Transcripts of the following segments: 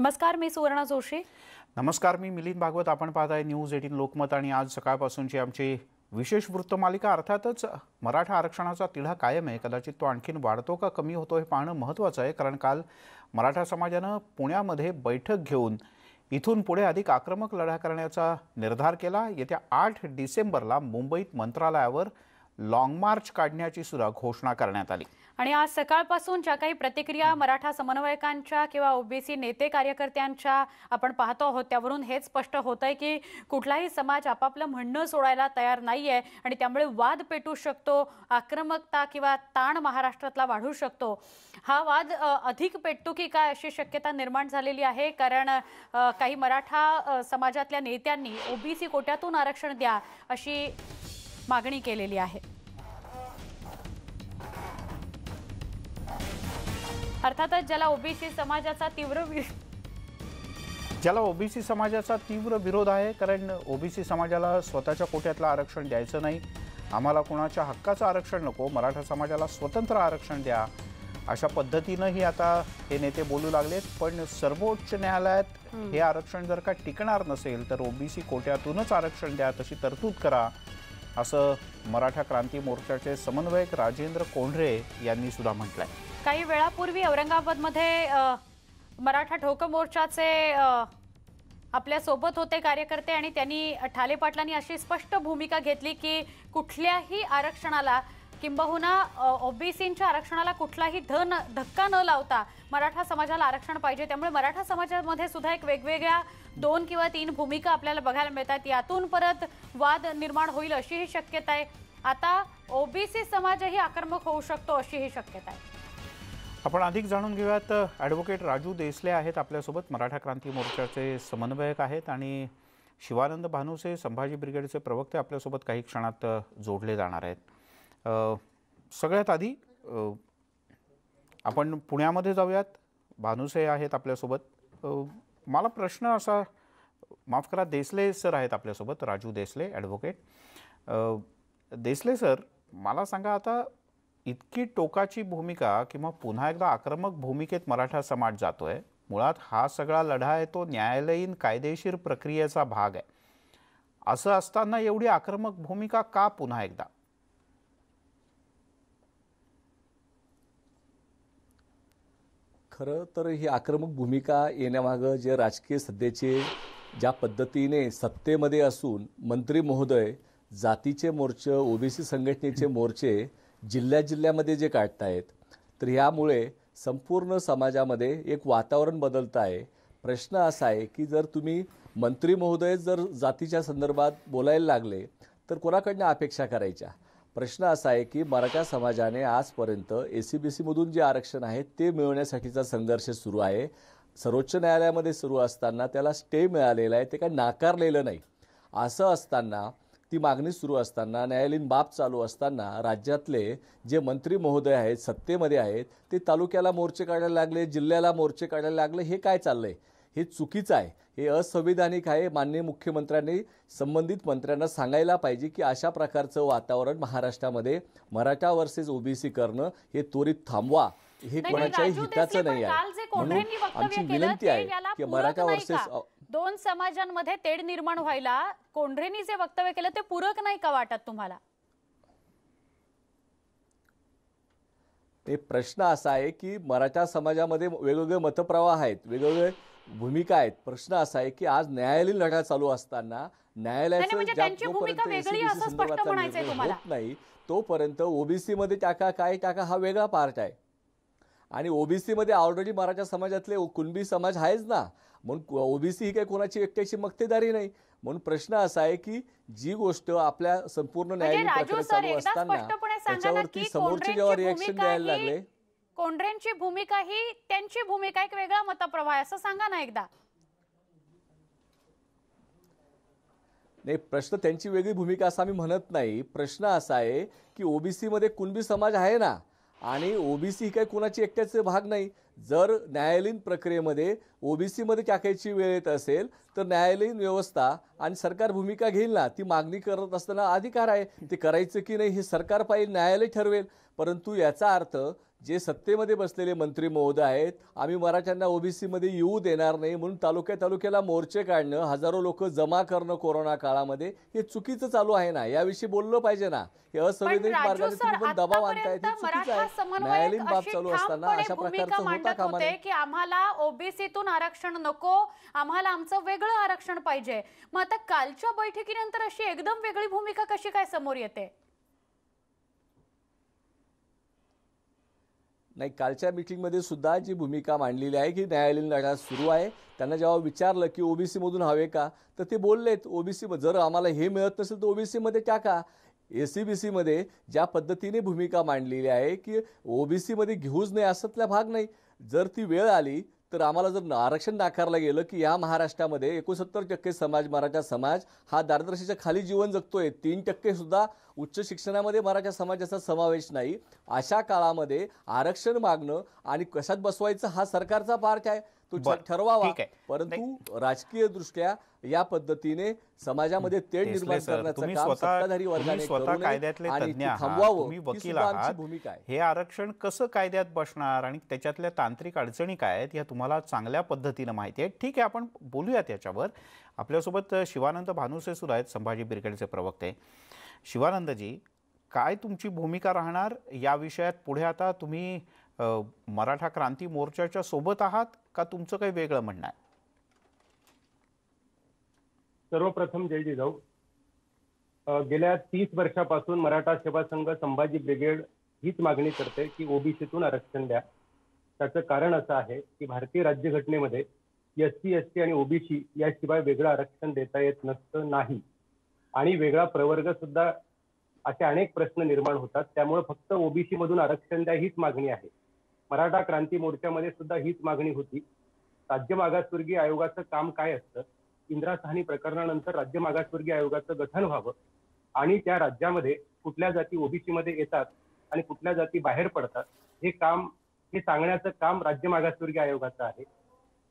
नमस्कार, मी सुवर्णा जोशी. नमस्कार, मी मिलिंद भागवत. आपण पाहताय न्यूज 18 लोकमत आणि आज सकाळपासूनची आमची विशेष वृत्तमालिका. अर्थातच मराठा आरक्षणाचा तिढा कायम आहे. कदाचित तो आणखीन वाढतो का कमी होतो हे पाहणं महत्त्वाचं आहे, कारण काल मराठा समाजानं पुण्यामध्ये बैठक घेऊन इथून पुढे अधिक आक्रमक लढा करण्याचा निर्धार केला. येत्या 8 डिसेंबरला मुंबईत मंत्रालयावर लॉंग मार्च काढण्याची सुद्धा घोषणा करण्यात आली. आणि आज सकाळपासून ज्या काही प्रतिक्रिया मराठा समन्वयकांच्या किंवा ओबीसी नेते कार्यकर्त्यांच्या आपण पाहतो आहोत, त्यावरून हेच स्पष्ट होतंय की कुठलाही समाज आपापलं म्हणणं सोडायला तयार नाहीये आणि त्यामुळे वाद पेटू शकतो, आक्रमकता किंवा ताण महाराष्ट्रातला वाढू शकतो. हा वाद अधिक पेटतो की काय अशी शक्यता निर्माण झालेली आहे, कारण काही मराठा समाजातल्या नेत्यांनी ओबीसी कोट्यातून आरक्षण द्या अशी मागणी केलेली आहे. अर्थातच ज्याला ओबीसी समाजाचा तीव्र विरोध आहे, कारण ओबीसी समाजाला स्वतःच्या कोट्यातलं आरक्षण द्यायचं नाही, आम्हाला कोणाच्या हक्काचं आरक्षण नको, मराठा समाजाला स्वतंत्र आरक्षण द्या अशा पद्धतीनंही आता हे नेते बोलू लागलेत. पण सर्वोच्च न्यायालयात हे आरक्षण जर का टिकणार नसेल तर ओबीसी कोट्यातूनच आरक्षण द्या तशी तरतूद करा, असं मराठा क्रांती मोर्चाचे समन्वयक राजेंद्र कोंढरे यांनी सुद्धा म्हटलंय. काही वेळापूर्वी औरंगाबादमध्ये मराठा ठोक मोर्चाचे आपल्या सोबत होते कार्यकर्ते आणि त्यांनी ठाले पाटलांनी अशी स्पष्ट भूमिका घेतली की कुठल्याही आरक्षणाला किंबहुना ओबीसींच्या आरक्षणाला कुठलाही धक्का न लावता मराठा समाजाला आरक्षण पाहिजे. त्यामुळे मराठा समाजामध्ये सुद्धा एक वेगवेगळ्या 2 किंवा 3 भूमिका आपल्याला बघायला मिळतात. यातून परत वाद निर्माण होईल अशीही शक्यता आहे. आता ओबीसी समाजही आक्रमक होऊ शकतो अशीही शक्यता आहे. आपण अधिक जाणून घेऊयात. ॲडव्होकेट राजू देसले आहेत आपल्यासोबत, मराठा क्रांती मोर्चाचे समन्वयक आहेत, आणि शिवानंद भानुसे संभाजी ब्रिगेडचे प्रवक्ते आपल्यासोबत काही क्षणात जोडले जाणार आहेत. सगळ्यात आधी आपण पुण्यामध्ये जाऊयात. भानुसे आहेत आपल्यासोबत. मला प्रश्न असा, माफ करा, देसले सर आहेत आपल्यासोबत, राजू देसले ॲडव्होकेट. देसले सर, मला सांगा, आता इतकी टोकाची भूमिका किंवा पुन्हा एकदा आक्रमक भूमिकेत मराठा समाज जातोय. मुळात हा सगळा लढा आहे तो न्यायालयीन कायदेशीर प्रक्रियेचा भाग आहे. असं असताना एवढी आक्रमक भूमिका का पुन्हा एकदा? खरं तर ही आक्रमक भूमिका येण्यामागं जे राजकीय सध्याचे ज्या पद्धतीने सत्तेमध्ये असून मंत्री महोदय जातीचे मोर्चे, ओबीसी संघटनेचे मोर्चे जिल्ह्यामध्ये जे काढतायत, तर यामुळे संपूर्ण समाजामध्ये एक वातावरण बदलतं आहे. प्रश्न असा आहे की जर तुम्ही मंत्री महोदय जर जातीच्या संदर्भात बोलायला लागले तर कोणाकडनं अपेक्षा करायच्या? प्रश्न असा आहे की मराठा समाजाने आजपर्यंत एसीबीसीमधून जे आरक्षण आहे ते मिळवण्यासाठीचा संघर्ष सुरू आहे. सर्वोच्च न्यायालयामध्ये सुरू असताना त्याला स्टे मिळालेला आहे, ते काही नाकारलेलं नाही. असं असताना, ती मागणी सुरू असताना, न्यायालयीन बाब चालू असताना राज्यातले जे मंत्री महोदय आहेत, सत्तेमध्ये आहेत, ते तालुक्याला मोर्चे काढायला लागले, जिल्ह्याला मोर्चे काढायला लागले. हे काय चाललंय? हे चुकीचं आहे, हे असंविधानिक आहे. माननीय मुख्यमंत्र्यांनी संबंधित मंत्र्यांना सांगायला पाहिजे की अशा प्रकारचं वातावरण महाराष्ट्रामध्ये मराठा वर्सेस ओबीसी करणं हे त्वरित थांबवा. हे कोणाच्याही हिताचं नाही आहे. म्हणून आमची विनंती आहे की मराठा वर्सेस 2 समाजांमध्ये तेढ निर्माण व्हायला कोंढरेंनी जे वक्तव्य केलं ते पूरक नाही का वाटत तुम्हाला? ते प्रश्न असा आहे की मराठा समाजामध्ये वेगवेगळे मतप्रवाह आहेत, वेगवेगळे भूमिका आहेत. प्रश्न असा आहे की आज न्यायालयीन लढा चालू असताना न्यायालयाचं होत नाही तोपर्यंत ओबीसी मध्ये टाका, काय टाका, हा वेगळा पार्ट आहे. आणि ओबीसी मध्ये ऑलरेडी मराठा समाजातले कुणबी समाज आहेच ना, म्हणून ओबीसी ही काही कोणाची एकट्याची मक्तेदारी नाही. म्हणून प्रश्न असा आहे की जी गोष्ट आपल्या संपूर्ण न्यायालयीन प्रक्रिया चालू असताना त्याच्यावरती समोरचे जेव्हा रिएक्शन द्यायला लागले, कोंढरेंची भूमिका ही त्यांची भूमिका एक वेगळा मतप्रवाह असं सांगा ना एकदा. नाही, प्रश्न त्यांची वेगळी भूमिका असं आम्ही म्हणत नाही. प्रश्न असा आहे की ओबीसी मध्ये कुणबी समाज आहे ना, आणि ओबीसी ही काही कुणाची एकट्याचे भाग नाही. जर न्यायालयीन प्रक्रियेमध्ये ओबीसी मध्ये टाकायची वेळ येत असेल तर न्यायालयीन व्यवस्था आणि सरकार भूमिका घेईल ना. ती मागणी करत असताना अधिकार आहे, ते करायचं की नाही हे सरकार पाहिजे, न्यायालय ठरवेल. परंतु याचा अर्थ जे सत्तेमध्ये बसलेले मंत्री महोदय आहेत, आम्ही मराठ्यांना ओबीसी मध्ये येऊ देणार नाही म्हणून तालुक्याला मोर्चे काढणं, हजारो लोक जमा करणं कोरोना काळामध्ये, हे चुकीचं चालू आहे ना. याविषयी बोललं पाहिजे ना. हे असंवैधानिक मार्गाने तुम्ही पण दबाव आणतायत, हे चुकीचं आहे. न्यायालयीन बाब चालू असताना अशा प्रकारचं होता कामा नये. की आम्हाला ओबीसीतून आरक्षण नको, आम्हाला आमचं वेगळं आरक्षण पाहिजे. मग आता कालच्या बैठकीनंतर अशी एकदम वेगळी भूमिका कशी काय समोर येते? नाही, कालच्या मीटिंगमध्ये सुद्धा जी भूमिका मांडलेली आहे की न्यायालयीन लढा सुरू आहे. त्यांना जेव्हा विचारलं की ओबीसी मधून हवे का, तर ते बोललेत ओबीसी जर आम्हाला हे मिळत नसेल तर ओबीसी मध्ये टाका. एसीबीसी मध्ये ज्या पद्धतीने भूमिका मांडलेली आहे की ओबीसी मध्ये घेऊच नाही असतला भाग नाही. जर ती वेळ आली तर आम्हाला जर आरक्षण नाकारलं गेलं की या महाराष्ट्रामध्ये 69% समाज, मराठा समाज हा दारिद्र्याच्या खाली जीवन जगतोय. 3% सुद्धा उच्च शिक्षणामध्ये मराठा समाजाचा समावेश नाही. अशा काळामध्ये आरक्षण मागणं आणि कशात बसवायचं हा सरकारचा पार्ट आहे, तो ठरवावा. परंतु राजकीय दृष्ट्या या पद्धतीने समाजामध्ये तेढ निर्माण करण्याचं काम सत्ताधारी वर्गाने करू नये आणि ते थांबवावं, ही सुद्धा आमची भूमिका आहे. हे आरक्षण कसं कायद्यात बसणार आणि त्याच्यातल्या तांत्रिक अडचणी काय आहेत या तुम्हाला चांगल्या पद्धतीने माहिती आहे. ठीक आहे, आपण बोलूयात याच्यावर. आपल्यासोबत शिवानंद भानुसे सुद्धा आहेत, संभाजी ब्रिगेडचे प्रवक्ते. शिवानंदजी, काय तुमची भूमिका राहणार या विषयात पुढे? आता तुम्ही मराठा क्रांती मोर्चाच्या सोबत आहात का तुमचं काही वेगळं म्हणणं आहे? सर्वप्रथम जय जिजाऊ. गेल्या 30 वर्षापासून मराठा सेवा संघ संभाजी ब्रिगेड हीच मागणी करते की ओबीसीतून आरक्षण द्या. त्याचं कारण असं आहे की भारतीय राज्यघटनेमध्ये एससी, एसटी आणि ओबीसी याशिवाय वेगळं आरक्षण देता येत नसतं नाही, आणि वेगळा प्रवर्ग सुद्धा, असे अनेक प्रश्न निर्माण होतात. त्यामुळे फक्त ओबीसी मधून आरक्षण द्या हीच मागणी आहे. मराठा क्रांती मोर्चामध्ये सुद्धा हीच मागणी होती. राज्य मागासवर्गीय आयोगाचं काम काय असतं? इंदिरा साहनी प्रकरणानंतर राज्य मागासवर्गीय आयोगाचं गठन व्हावं आणि त्या राज्यामध्ये कुठल्या जाती ओबीसी मध्ये येतात आणि कुठल्या जाती बाहेर पडतात हे सांगण्याचं काम राज्य मागासवर्गीय आयोगाचं आहे.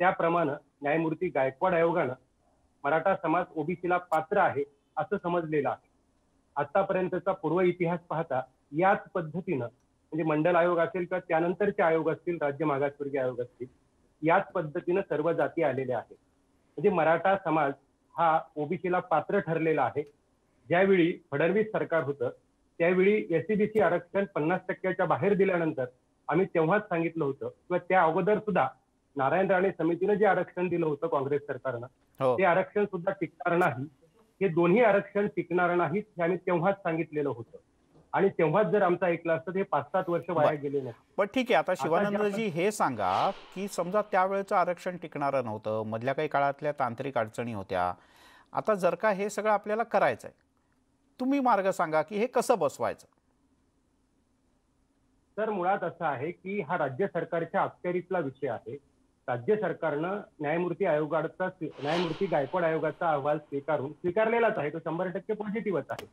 त्याप्रमाणे न्यायमूर्ती गायकवाड आयोगानं मराठा समाज ओबीसीला पात्र आहे असं समजलेलं आहे. आतापर्यंतचा पूर्व इतिहास पाहता याच पद्धतीनं, म्हणजे मंडल आयोग असेल किंवा त्यानंतरचे आयोग असतील, राज्य मागासवर्गीय आयोग असतील, याच पद्धतीनं सर्व जाती आलेल्या आहेत. म्हणजे मराठा समाज हा ओबीसीला पात्र ठरलेला आहे. ज्यावेळी फडणवीस सरकार होतं त्यावेळी एससीबीसी आरक्षण 50% बाहेर दिल्यानंतर आम्ही तेव्हाच सांगितलं होतं, किंवा त्या अगोदर सुद्धा नारायण राणे समितीनं जे आरक्षण दिलं होतं काँग्रेस सरकारनं, ते आरक्षण सुद्धा टिकणार नाही. हे दोन्ही आरक्षण टिकणार नाहीत हे आम्ही तेव्हाच सांगितलेलं होतं, आणि तेव्हाच जर आमचं ऐकलं असतं ते 5-7 वर्ष वाया गेले नाही. पण ठीक आहे, आता शिवानंदजी हे सांगा की समजा त्यावेळेचं आरक्षण टिकणारं नव्हतं, मधल्या काही काळातल्या तांत्रिक अडचणी होत्या, आता जर का हे सगळं आपल्याला करायचंय, तुम्ही मार्ग सांगा की हे कसं बसवायचं? तर मुळात असं आहे की हा राज्य सरकारच्या अखत्यारीतला विषय आहे. राज्य सरकारनं न्यायमूर्ती गायकवाड आयोगाचा अहवाल स्वीकारलेलाच आहे, तो 100% पॉझिटिव्हच आहे.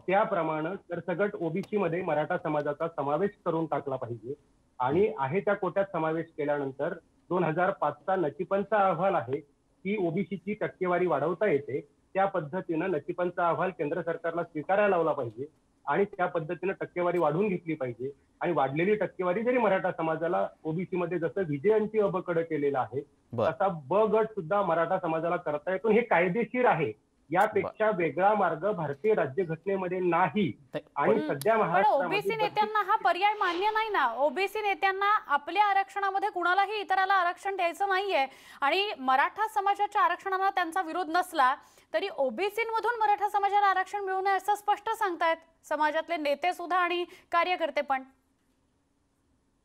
त्याप्रमाणे सरसगट ओबीसी मध्ये मराठा समाजाचा समावेश करून टाकला पाहिजे, आणि आहे त्या कोट्यात समावेश केल्यानंतर 2005चा नचिपंचा अहवाल आहे की ओबीसीची टक्केवारी वाढवता येते. त्या पद्धतीनं नचिपंचा अहवाल केंद्र सरकारला स्वीकारायला लावला पाहिजे आणि त्या पद्धतीनं टक्केवारी वाढवून घेतली पाहिजे. आणि वाढलेली टक्केवारी जरी मराठा समाजाला ओबीसी मध्ये जसं विजयांची अ ब कडं केलेला आहे, तसा ब गट सुद्धा मराठा समाजाला करता येतो. हे कायदेशीर आहे. यापेक्षा वेगळा मार्ग भारतीय राज्यघटनेमध्ये नाही. आणि सध्या ओबीसी नेत्यांना हा पर्याय मान्य नाही ना. ओबीसी नेत्यांना आपल्या आरक्षणामध्ये कुणालाही इतराला आरक्षण द्यायचं नाहीये, आणि मराठा समाजाच्या आरक्षणाला त्यांचा विरोध नसला तरी ओबीसीमधून मराठा समाजाला आरक्षण मिळू नये असं स्पष्ट सांगतायत समाजातले नेते सुद्धा आणि कार्यकर्ते पण.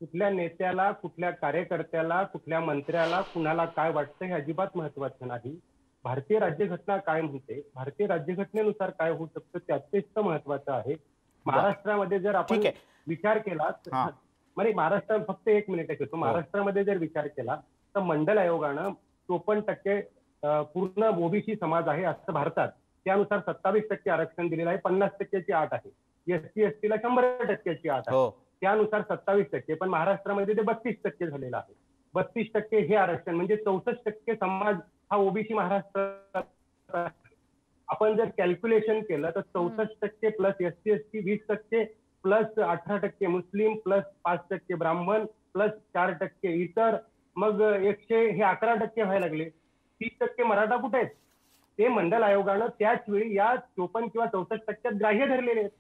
कुठल्या नेत्याला, कुठल्या कार्यकर्त्याला, कुठल्या मंत्र्याला कुणाला काय वाटतं हे अजिबात महत्वाचं नाही. भारतीय राज्यघटना काय म्हणते, भारतीय राज्यघटनेनुसार काय होऊ शकतं त्याचेच महत्वाचं आहे. महाराष्ट्रामध्ये जर आपण विचार केला, म्हणजे महाराष्ट्रात फक्त 1 मिनिट घेतो, महाराष्ट्रामध्ये जर विचार केला तर मंडल आयोगानं 54% पूर्ण ओबीसी समाज आहे असं भारतात, त्यानुसार 27% आरक्षण दिलेलं आहे. 50%ची अट आहे. एससी एसटीला 100%ची अट आहे, त्यानुसार 27%. पण महाराष्ट्रामध्ये ते 32% झालेलं आहे. 32% हे आरक्षण म्हणजे 64% समाज हा ओबीसी महाराष्ट्रात. आपण जर कॅल्क्युलेशन केलं तर 64% plus SC ST 20%, plus 18% Muslim plus 5% ब्राह्मण प्लस 4% इतर, मग 100 हे 11% व्हायला लागले. 30% मराठा कुठे आहेत? ते मंडल आयोगानं त्याच वेळी या 54 किंवा 64% ग्राह्य धरलेले आहेत.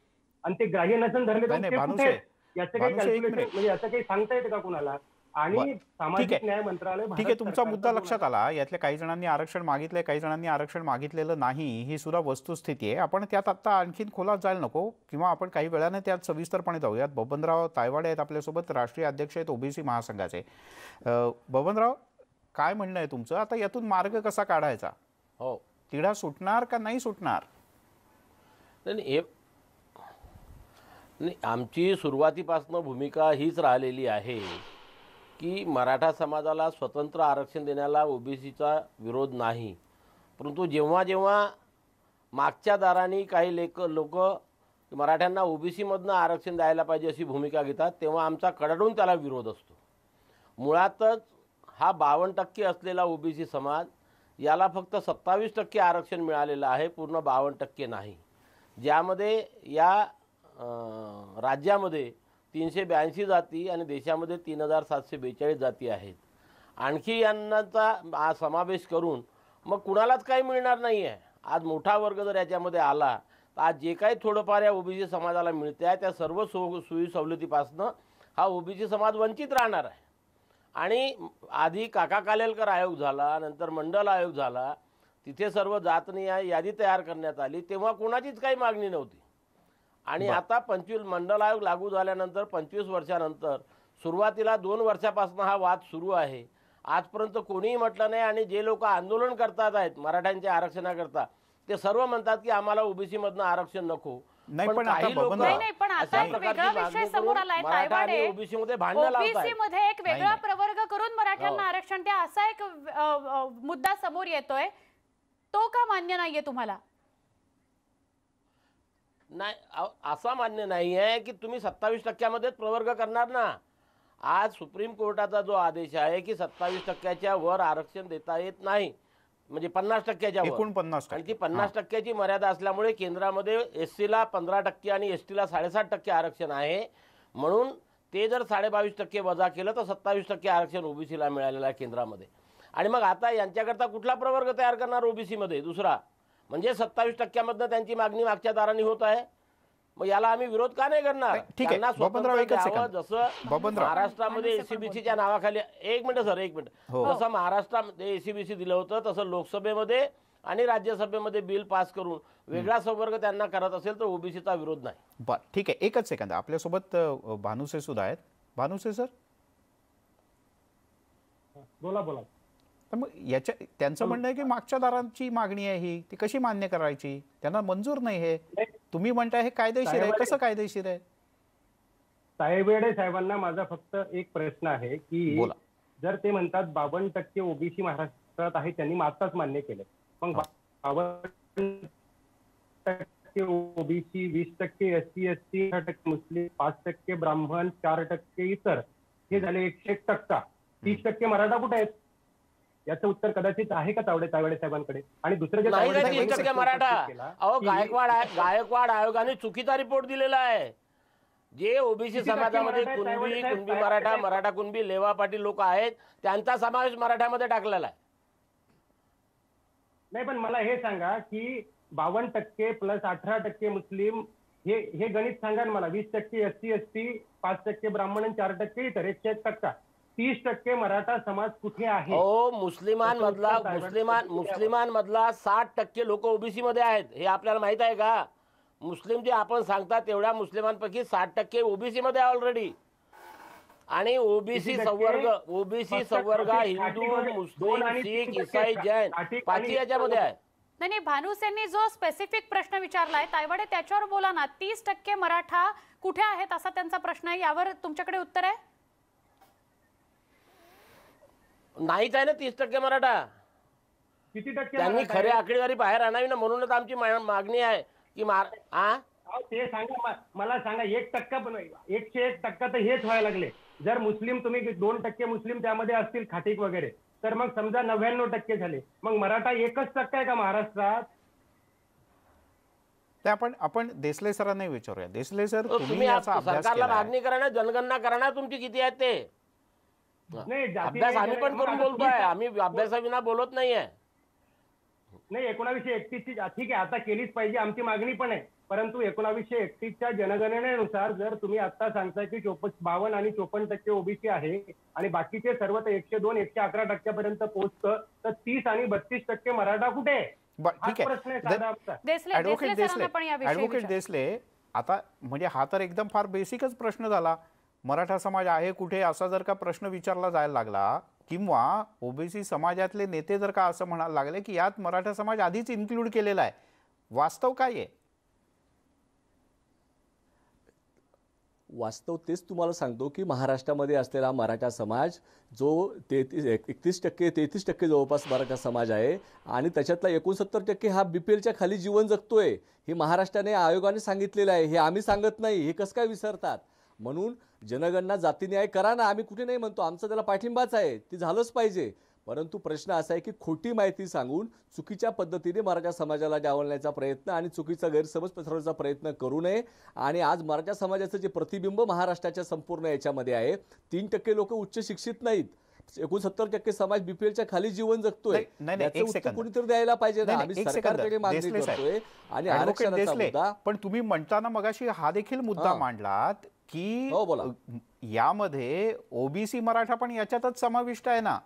आणि ते ग्राह्य नसून धरले तर नाही, ते भानुसे, कुठे आहेत? याचं काही भानुसे, एक कॅल्क्युलेशन मिनिट. म्हणजे याचं काही सांगता येतं का कुणाला? आणि ठीक सामाजिक आहे. न्याय मंत्रालय ठीक आहे, भारत तुमचा सरकारचा मुद्दा जो लक्षात आला. यातल्या काही जणांनी आरक्षण मागितलंय, काही जणांनी आरक्षण मागितलेलं नाही, ही सुद्धा वस्तुस्थिती आहे. आपण त्यात आता आणखीन खोलात जायला नको, किंवा आपण काही वेळाने त्यात सविस्तरपणे जाऊयात. बबनराव तायवाडे आहेत आपल्यासोबत, राष्ट्रीय अध्यक्ष आहेत ओबीसी महासंघाचे. बबनराव, काय म्हणणं आहे तुमचं? आता यातून मार्ग कसा काढायचा? हो, तिढा सुटणार का नाही सुटणार? नाही आमची सुरुवातीपासून भूमिका हीच राहिलेली आहे की मराठा समाजाला स्वतंत्र आरक्षण देण्याला ओबीसीचा विरोध नाही. परंतु जेव्हा जेव्हा मागच्या दाराने काही लोक मराठ्यांना ओबीसीमधनं आरक्षण द्यायला पाहिजे अशी भूमिका घेतात, तेव्हा आमचा कडाडून त्याला विरोध असतो. मुळातच हा 52% असलेला ओबीसी समाज, याला फक्त 27% आरक्षण मिळालेलं आहे, पूर्ण 52% नाही. ज्यामध्ये या राज्यामध्ये 382 जाती आणि देशामध्ये 3742 जाती आहेत. आणखी यांचा समावेश करून मग कुणालाच काही मिळणार नाही आहे. आज मोठा वर्ग जर याच्यामध्ये आला तर आज जे काही थोडंफार या ओबीसी समाजाला मिळते आहे त्या सर्व सोयी सवलतीपासनं हा ओबीसी समाज वंचित राहणार आहे. आणि आधी काका कालेलकर आयोग झाला, नंतर मंडल आयोग झाला, तिथे सर्व जातनिहाय यादी तयार करण्यात आली, तेव्हा कोणाचीच काही मागणी नव्हती. आणि आता 25 मंडल आयोग लागू झाल्यानंतर 25 वर्षानंतर सुरुवातीला 2 वर्षापासून हा वाद सुरू आहे. आजपर्यंत कोणीही म्हटलं नाही. आणि जे लोक आंदोलन करतात आहेत मराठ्यांच्या आरक्षणाकरता, ते सर्व म्हणतात की आम्हाला ओबीसी मधनं आरक्षण नको. नाही, पण आता काही लोक बबनराव, नाही, पण आता एक वेगळा विषय समोर आलाय. तायवाडे, ओबीसी मध्ये भांडण ओबीसी लावतात. मध्ये एक वेगळा नाही. प्रवर्ग करून मराठ्यांना आरक्षण द्या असा एक मुद्दा समोर येतोय. तो का मान्य नाहीये तुम्हाला? नाही, असा मान्य नाही आहे की तुम्ही 27%मध्येच प्रवर्ग करणार ना. आज सुप्रीम कोर्टाचा जो आदेश आहे की 27%च्या वर आरक्षण देता येत नाही, म्हणजे 50%च्या वर. 49%. आणि ती 50%ची मर्यादा असल्यामुळे केंद्रामध्ये एससीला 15% आणि एसटीला 7.5% आरक्षण आहे. म्हणून ते जर 22.5% वजा केलं तर 27% आरक्षण ओबीसीला मिळालेलं आहे केंद्रामध्ये. आणि मग आता यांच्याकरता कुठला प्रवर्ग तयार करणार ओबीसीमध्ये दुसरा? म्हणजे 27%मधनं त्यांची मागणी मागच्या दाराने होत आहे. मग याला आम्ही विरोध का नाही करणार? ठीक आहे, त्यांना बबनराव, स्वतंत्र एकच द्यावं. सेकंद. जसं बबनराव. महाराष्ट्रामध्ये एसीबीसीच्या नावाखाली, एक मिनिट सर, एक मिनिट, हो. जसं महाराष्ट्रामध्ये एसीबीसी दिलं होतं तसं लोकसभेमध्ये आणि राज्यसभेमध्ये बिल पास करून वेगळा संवर्ग त्यांना करत असेल तर ओबीसीचा विरोध नाही. बरं, ठीक आहे, एकच सेकंद. आपल्यासोबत भानुसे सुद्धा आहेत. भानुसे सर, बोला बोला. तर मग त्यांचं म्हणणं आहे की मागच्या दारांची मागणी आहे ही, ती कशी मान्य करायची? त्यांना मंजूर नाही हे. तुम्ही म्हणताय हे कायदेशीर आहे. कसं कायदेशीर आहे? तायवाडे साहेबांना माझा फक्त एक प्रश्न आहे की बोला. जर ते म्हणतात 52% ओबीसी महाराष्ट्रात आहे, त्यांनी आताच मान्य केलं, मग 52% ओबीसी, 20% एससी एसटी, 10% मुस्लिम, 5% ब्राह्मण, 4% इतर, हे झाले 101%. 30% मराठा कुठे आहेत? याचं उत्तर कदाचित आहे का तायवाडे साहेबांकडे? आणि दुसरं जे नाही तायवाडे का 30% साहेबांनी मराठा? स्पष्ट केला अहो, की गायकवाड आयोगाने चुकीचा रिपोर्ट दिलेला आहे. जे ओबीसी किती टक्के समाजामध्ये मराठा आहेत? कुणबी साहेब, कुणबी मराठा, मराठा कुणबी, लेवा पाटील लोक आहेत, त्यांचा समावेश मराठ्यामध्ये टाकलेला आहे. नाही, पण मला हे सांगा की 52% प्लस 18% मुस्लिम, हे गणित सांगा ना मला. 20% एससी एसटी, 5% ब्राह्मण आणि 4% इतर, 101%. 30% मराठा समाज कुठे आहे? हो, मुस्लिमांमधला 60% लोक ओबीसी मध्ये आहेत, हे आपल्याला माहित आहे का? मुस्लिम जे आपण सांगता तेवढ्या मुस्लिमांपैकी 60% ओबीसी मध्ये ऑलरेडी. आणि ओबीसी संवर्ग हा हिंदू, मुस्लिम, शीख, ईसाई, जैन 5 याच्यामध्ये आहे. नाही, भानुसेंनी जो स्पेसिफिक प्रश्न विचारलाय तायवाडे, त्याच्यावर बोला ना. 30% मराठा कुठे आहेत असा त्यांचा प्रश्न आहे, यावर तुमच्याकडे उत्तर आहे? नाहीच आहे ना 30% मराठा. किती टक्के त्यांनी मराठा खरी आहे? आकडेवारी बाहेर आणावी ना, म्हणूनच आमची मागणी आहे की अहो, ते सांगा मला सांगा. 1% पण 101% तर हेच व्हायला लागले. जर मुस्लिम तुम्ही 2% मुस्लिम त्यामध्ये असतील खाटीक वगैरे, तर मग समजा 99% झाले. मग मराठा 1% आहे का महाराष्ट्रात? आपण देसले सरांना विचारूया. देसले सर, तो तुम्ही तुम्ही याचा अभ्यास सरकारला केलाय. मागणी करा ना, जनगणना करा ना तुमची किती आहेत ते. नाही, जाती अभ्यास नाही आम्ही पण केला. करून मग आता बोलतोय, तुम्ही- आम्ही अभ्यासाविना बोलत नाहीये. नाही, 1931 ची ठीक आहे, आता केलीच पाहिजे, आमची मागणी पण आहे. परंतु 1931च्या जनगणनेनुसार जर तुम्ही आता सांगताय की 52 आणि 54% ओबीसी आहे आणि बाकीचे सर्व तर 102, 111% पर्यंत पोहोचतं, तर 30 आणि 32% मराठा कुठे आहे? ठीक आहे. प्रश्न आहे साधा आमचा. देसले ॲडव्होकेट सरांना पण या विषयी ॲडव्होकेट देसले, आता म्हणजे हा तर एकदम फार बेसिकच प्रश्न झाला. मराठा समाज आहे कुठे असा जर का प्रश्न विचारला जायला लागला, किंवा ओबीसी समाजातले नेते जर का असं म्हणायला लागले की यात मराठा समाज आधीच इन्क्लूड केलेला आहे, वास्तव काय आहे? वास्तव तेच तुम्हाला सांगतो की महाराष्ट्रामध्ये असलेला मराठा समाज जो 33% जवळपास मराठा समाज आहे आणि त्याच्यातला 69% हा बीपीएलच्या खाली जीवन जगतोय. हे महाराष्ट्राने आयोगाने सांगितलेलं आहे, हे आम्ही सांगत नाही. हे कसं काय विसरतात? म्हणून जनगणना जातीन्याय करा ना, आम्ही कुठे नाही म्हणतो, आमचा त्याला पाठिंबाच आहे, ती झालंच पाहिजे. परंतु प्रश्न असा आहे की खोटी माहिती सांगून चुकीच्या पद्धतीने मराठा समाजाला डावलण्याचा प्रयत्न आणि चुकीचा गैरसमज पसरवण्याचा प्रयत्न करू नये. आणि आज मराठा समाजाचं जे प्रतिबिंब महाराष्ट्राच्या संपूर्ण याच्यामध्ये आहे, 3% लोक उच्च शिक्षित नाहीत, 69% समाज बीपीएलच्या खाली जीवन जगतोय. एक सेकंद कोणीतरी द्यायला पाहिजे ना. आम्ही सरकारकडे मागणी करतोय आणि आरक्षणाचा मुद्दा. पण तुम्ही म्हणताना मगाशी हा देखील मुद्दा मांडलात की हो, बोला. यामध्ये ओबीसी मराठा पण याच्यातच समाविष्ट आहे ना,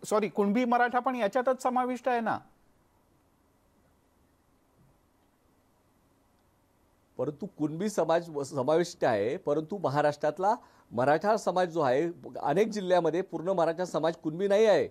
सॉरी कुणबी मराठा पण याच्यातच समाविष्ट आहे ना. परंतु कुणबी समाज समाविष्ट आहे, परंतु महाराष्ट्रातला मराठा समाज जो आहे, अनेक जिल्ह्यामध्ये पूर्ण मराठा समाज कुणबी नाही आहे.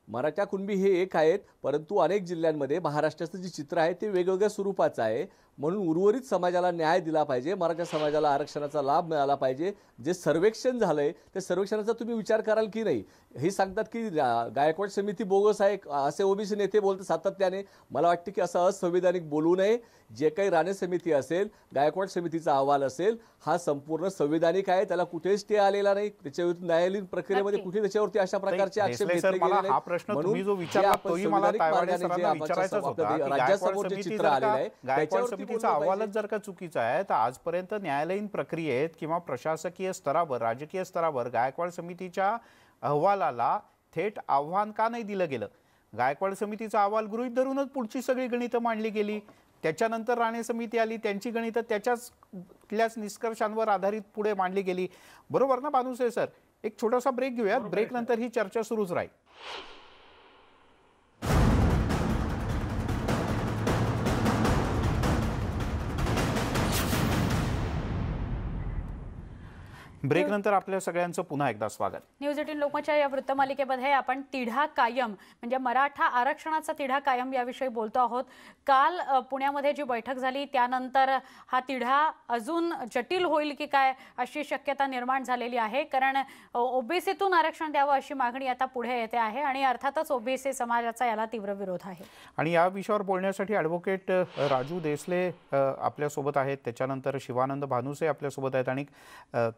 मराठा कुणबी हे एक आहेत, परंतु अनेक जिल्ह्यांमध्ये महाराष्ट्राचं जे चित्र आहे ते वेगवेगळ्या स्वरूपाचं आहे. म्हणून उर्वरित समाजाला न्याय दिला पाहिजे, मराठा समाजाला आरक्षणाचा लाभ मिळाला पाहिजे. जे सर्वेक्षण झालंय त्या सर्वेक्षणाचा तुम्ही विचार कराल की नाही? हे सांगतात की गायकवाड समिती बोगस आहे असे ओबीसी नेते बोलतात सातत्याने. मला वाटतं की असं असंवैधानिक बोलू नये. जे काही राणे समिती असेल, गायकवाड समितीचा अहवाल असेल, हा संपूर्ण संविधानिक आहे, त्याला कुठेच स्टे आलेला नाही. त्याच्यावर न्यायालयीन प्रक्रियेमध्ये कुठे त्याच्यावरती अशा प्रकारचे आक्षेप घेतले गेले नाहीत. हा प्रश्न तुम्ही जो विचारला तोही मला तायवाडे सरांना विचारायचाच होता की राज्यासमोर जे चित्र आलेलं आहे गायकवाड समितीचा अहवालच जर का चुकीचा आहे, तर आजपर्यंत न्यायालयीन प्रक्रियेत किंवा प्रशासकीय स्तरावर, राजकीय स्तरावर गायकवाड समितीच्या अहवालाला थेट आव्हान का नाही दिलं गेलं? गायकवाड समितीचा अहवाल गृहीत धरूनच पुढची सगळी गणितं मांडली गेली. त्याच्यानंतर राणे समिती आली, त्यांची गणितं त्याच्याच निष्कर्षांवर आधारित पुढे मांडली गेली. बरोबर ना भानुसे सर? एक छोटासा ब्रेक घेऊयात, ब्रेक नंतर ही चर्चा सुरूच राहील. ब्रेक नंतर आपल्या सगळ्यांचं पुन्हा एकदा स्वागत. न्यूज 18 लोकमतच्या या वृत्तमालिकेमध्ये आपण तिढा कायम म्हणजे मराठा आरक्षणाचा तिढा कायम याविषयी बोलतो आहोत. काल पुण्यामध्ये जी बैठक झाली त्यानंतर हा तिढा अजून जटिल होईल की काय अशी शक्यता निर्माण झालेली आहे. कारण ओबीसीतून आरक्षण द्यावं अशी मागणी आता पुढे येते आहे आणि अर्थातच ओबीसी समाजाचा याला तीव्र विरोध आहे. आणि या विषयावर बोलण्यासाठी ॲडव्होकेट राजू देसले आपल्यासोबत आहेत, त्याच्यानंतर शिवानंद भानुसे आपल्यासोबत आहेत आणि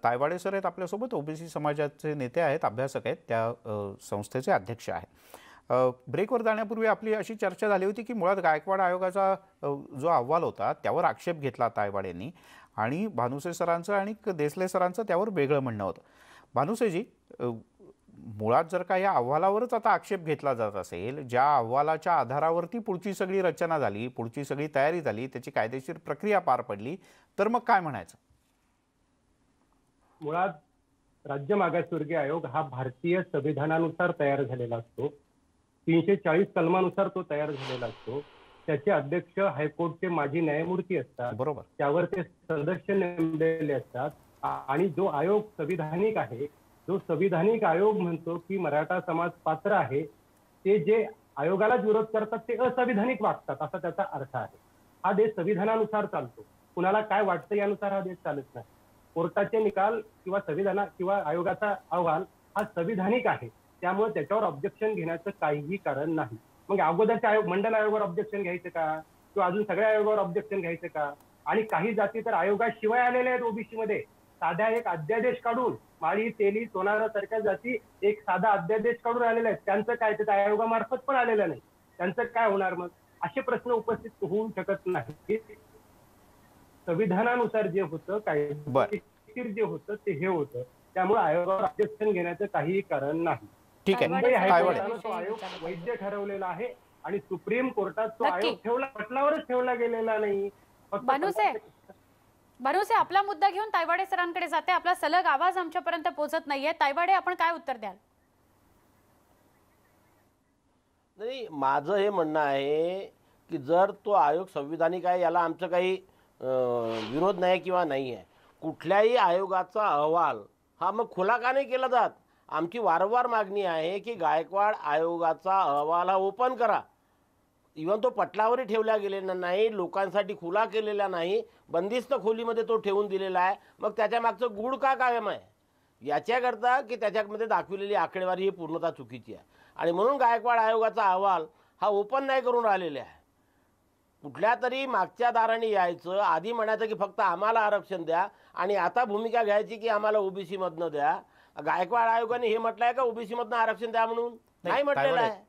तायवाडे सर आहेत आपल्यासोबत. ओबीसी समाजाचे नेते आहेत, अभ्यासक आहेत, त्या संस्थेचे अध्यक्ष आहेत. ब्रेकवर जाण्यापूर्वी आपली अशी चर्चा झाली होती की मुळात गायकवाड आयोगाचा जो अहवाल होता त्यावर आक्षेप घेतला तायवाडेंनी आणि भानुसे सरांचं आणि देसले सरांचं त्यावर वेगळं म्हणणं होतं. भानुसेजी, मुळात जर का या अहवालावरच आता आक्षेप घेतला जात असेल, ज्या अहवालाच्या आधारावरती पुढची सगळी रचना झाली, पुढची सगळी तयारी झाली, त्याची कायदेशीर प्रक्रिया पार पडली, तर मग काय म्हणायचं? मुळात राज्य मागासवर्गीय आयोग हा भारतीय संविधानानुसार तयार झालेला असतो. 340 कलमानुसार तो तयार झालेला असतो. त्याचे अध्यक्ष हायकोर्टचे माजी न्यायमूर्ती असतात. बरोबर. त्यावर ते सदस्य नेमलेले असतात आणि जो आयोग संविधानिक आहे, जो संविधानिक आयोग म्हणतो की मराठा समाज पात्र आहे, ते जे आयोगालाच विरोध करतात ते असंविधानिक वागतात असा त्याचा अर्थ आहे. हा देश संविधानानुसार चालतो. कुणाला काय वाटतं यानुसार हा देश चालत नाही. कोर्टाचे निकाल किंवा किंवा आयोगाचा अहवाल हा संविधानिक आहे, त्यामुळे त्याच्यावर ऑब्जेक्शन घेण्याचं काहीही कारण नाही. मग अगोदरच्या आयोग मंडल आयोगावर ऑब्जेक्शन घ्यायचं का किंवा अजून सगळ्या आयोगावर ऑब्जेक्शन घ्यायचं का? आणि काही जाती तर आयोगाशिवाय आलेल्या आहेत ओबीसी मध्ये. साध्या एक अध्यादेश काढून माळी, तेली, सोनारा सारख्या जाती एक साधा अध्यादेश काढून आलेल्या आहेत. त्यांचं काय ते आयोगामार्फत पण आलेलं नाही. त्यांचं काय होणार? मग असे प्रश्न उपस्थित होऊ शकत नाही. संविधानानुसार जे होतं कायदेशीर जे होतं ते हे होतं, त्यामुळे आयोगावर ऑब्जेक्शन घेण्याचं काहीही कारण नाही. ठीक आहे. मुंबई तायवाडे हायकोर्टानं तो आयोग वैध ठरवलेला आहे आणि सुप्रीम कोर्टात तो नक्की. आयोग पटलावरच ठेवला गेलेला नाही. भानुसे आपला मुद्दा घेऊन तायवाडे सरांकडे जाते. आपला सलग आवाज आमच्यापर्यंत पोहोचत नाहीये. तायवाडे, आपण काय उत्तर द्याल? नाही, माझं हे म्हणणं आहे की जर तो आयोग संविधानिक आहे याला आमचं काही विरोध नाही किंवा नाही आहे. कुठल्याही आयोगाचा अहवाल हा मग खुला का नाही केला जात? आमची वारंवार मागणी आहे की गायकवाड आयोगाचा अहवाल हा ओपन करा. इव्हन तो पटलावरही ठेवला गेलेला नाही, लोकांसाठी खुला केलेला नाही, बंदिस्त खोलीमध्ये तो ठेवून दिलेला आहे. मग त्याच्या मागचं गूढ का कायम आहे? याच्याकरता की त्याच्यामध्ये दाखविलेली आकडेवारी ही पूर्णतः चुकीची आहे आणि म्हणून गायकवाड आयोगाचा अहवाल हा ओपन नाही करून राहिलेला आहे. कुठल्या तरी मागच्या दाराने यायचं, आधी म्हणायचं की फक्त आम्हाला आरक्षण द्या आणि आता भूमिका घ्यायची की आम्हाला ओबीसी मधनं द्या. गायकवाड आयोगाने हे म्हटलंय का ओबीसी मधनं आरक्षण द्या म्हणून? नाही म्हटलेलं आहे.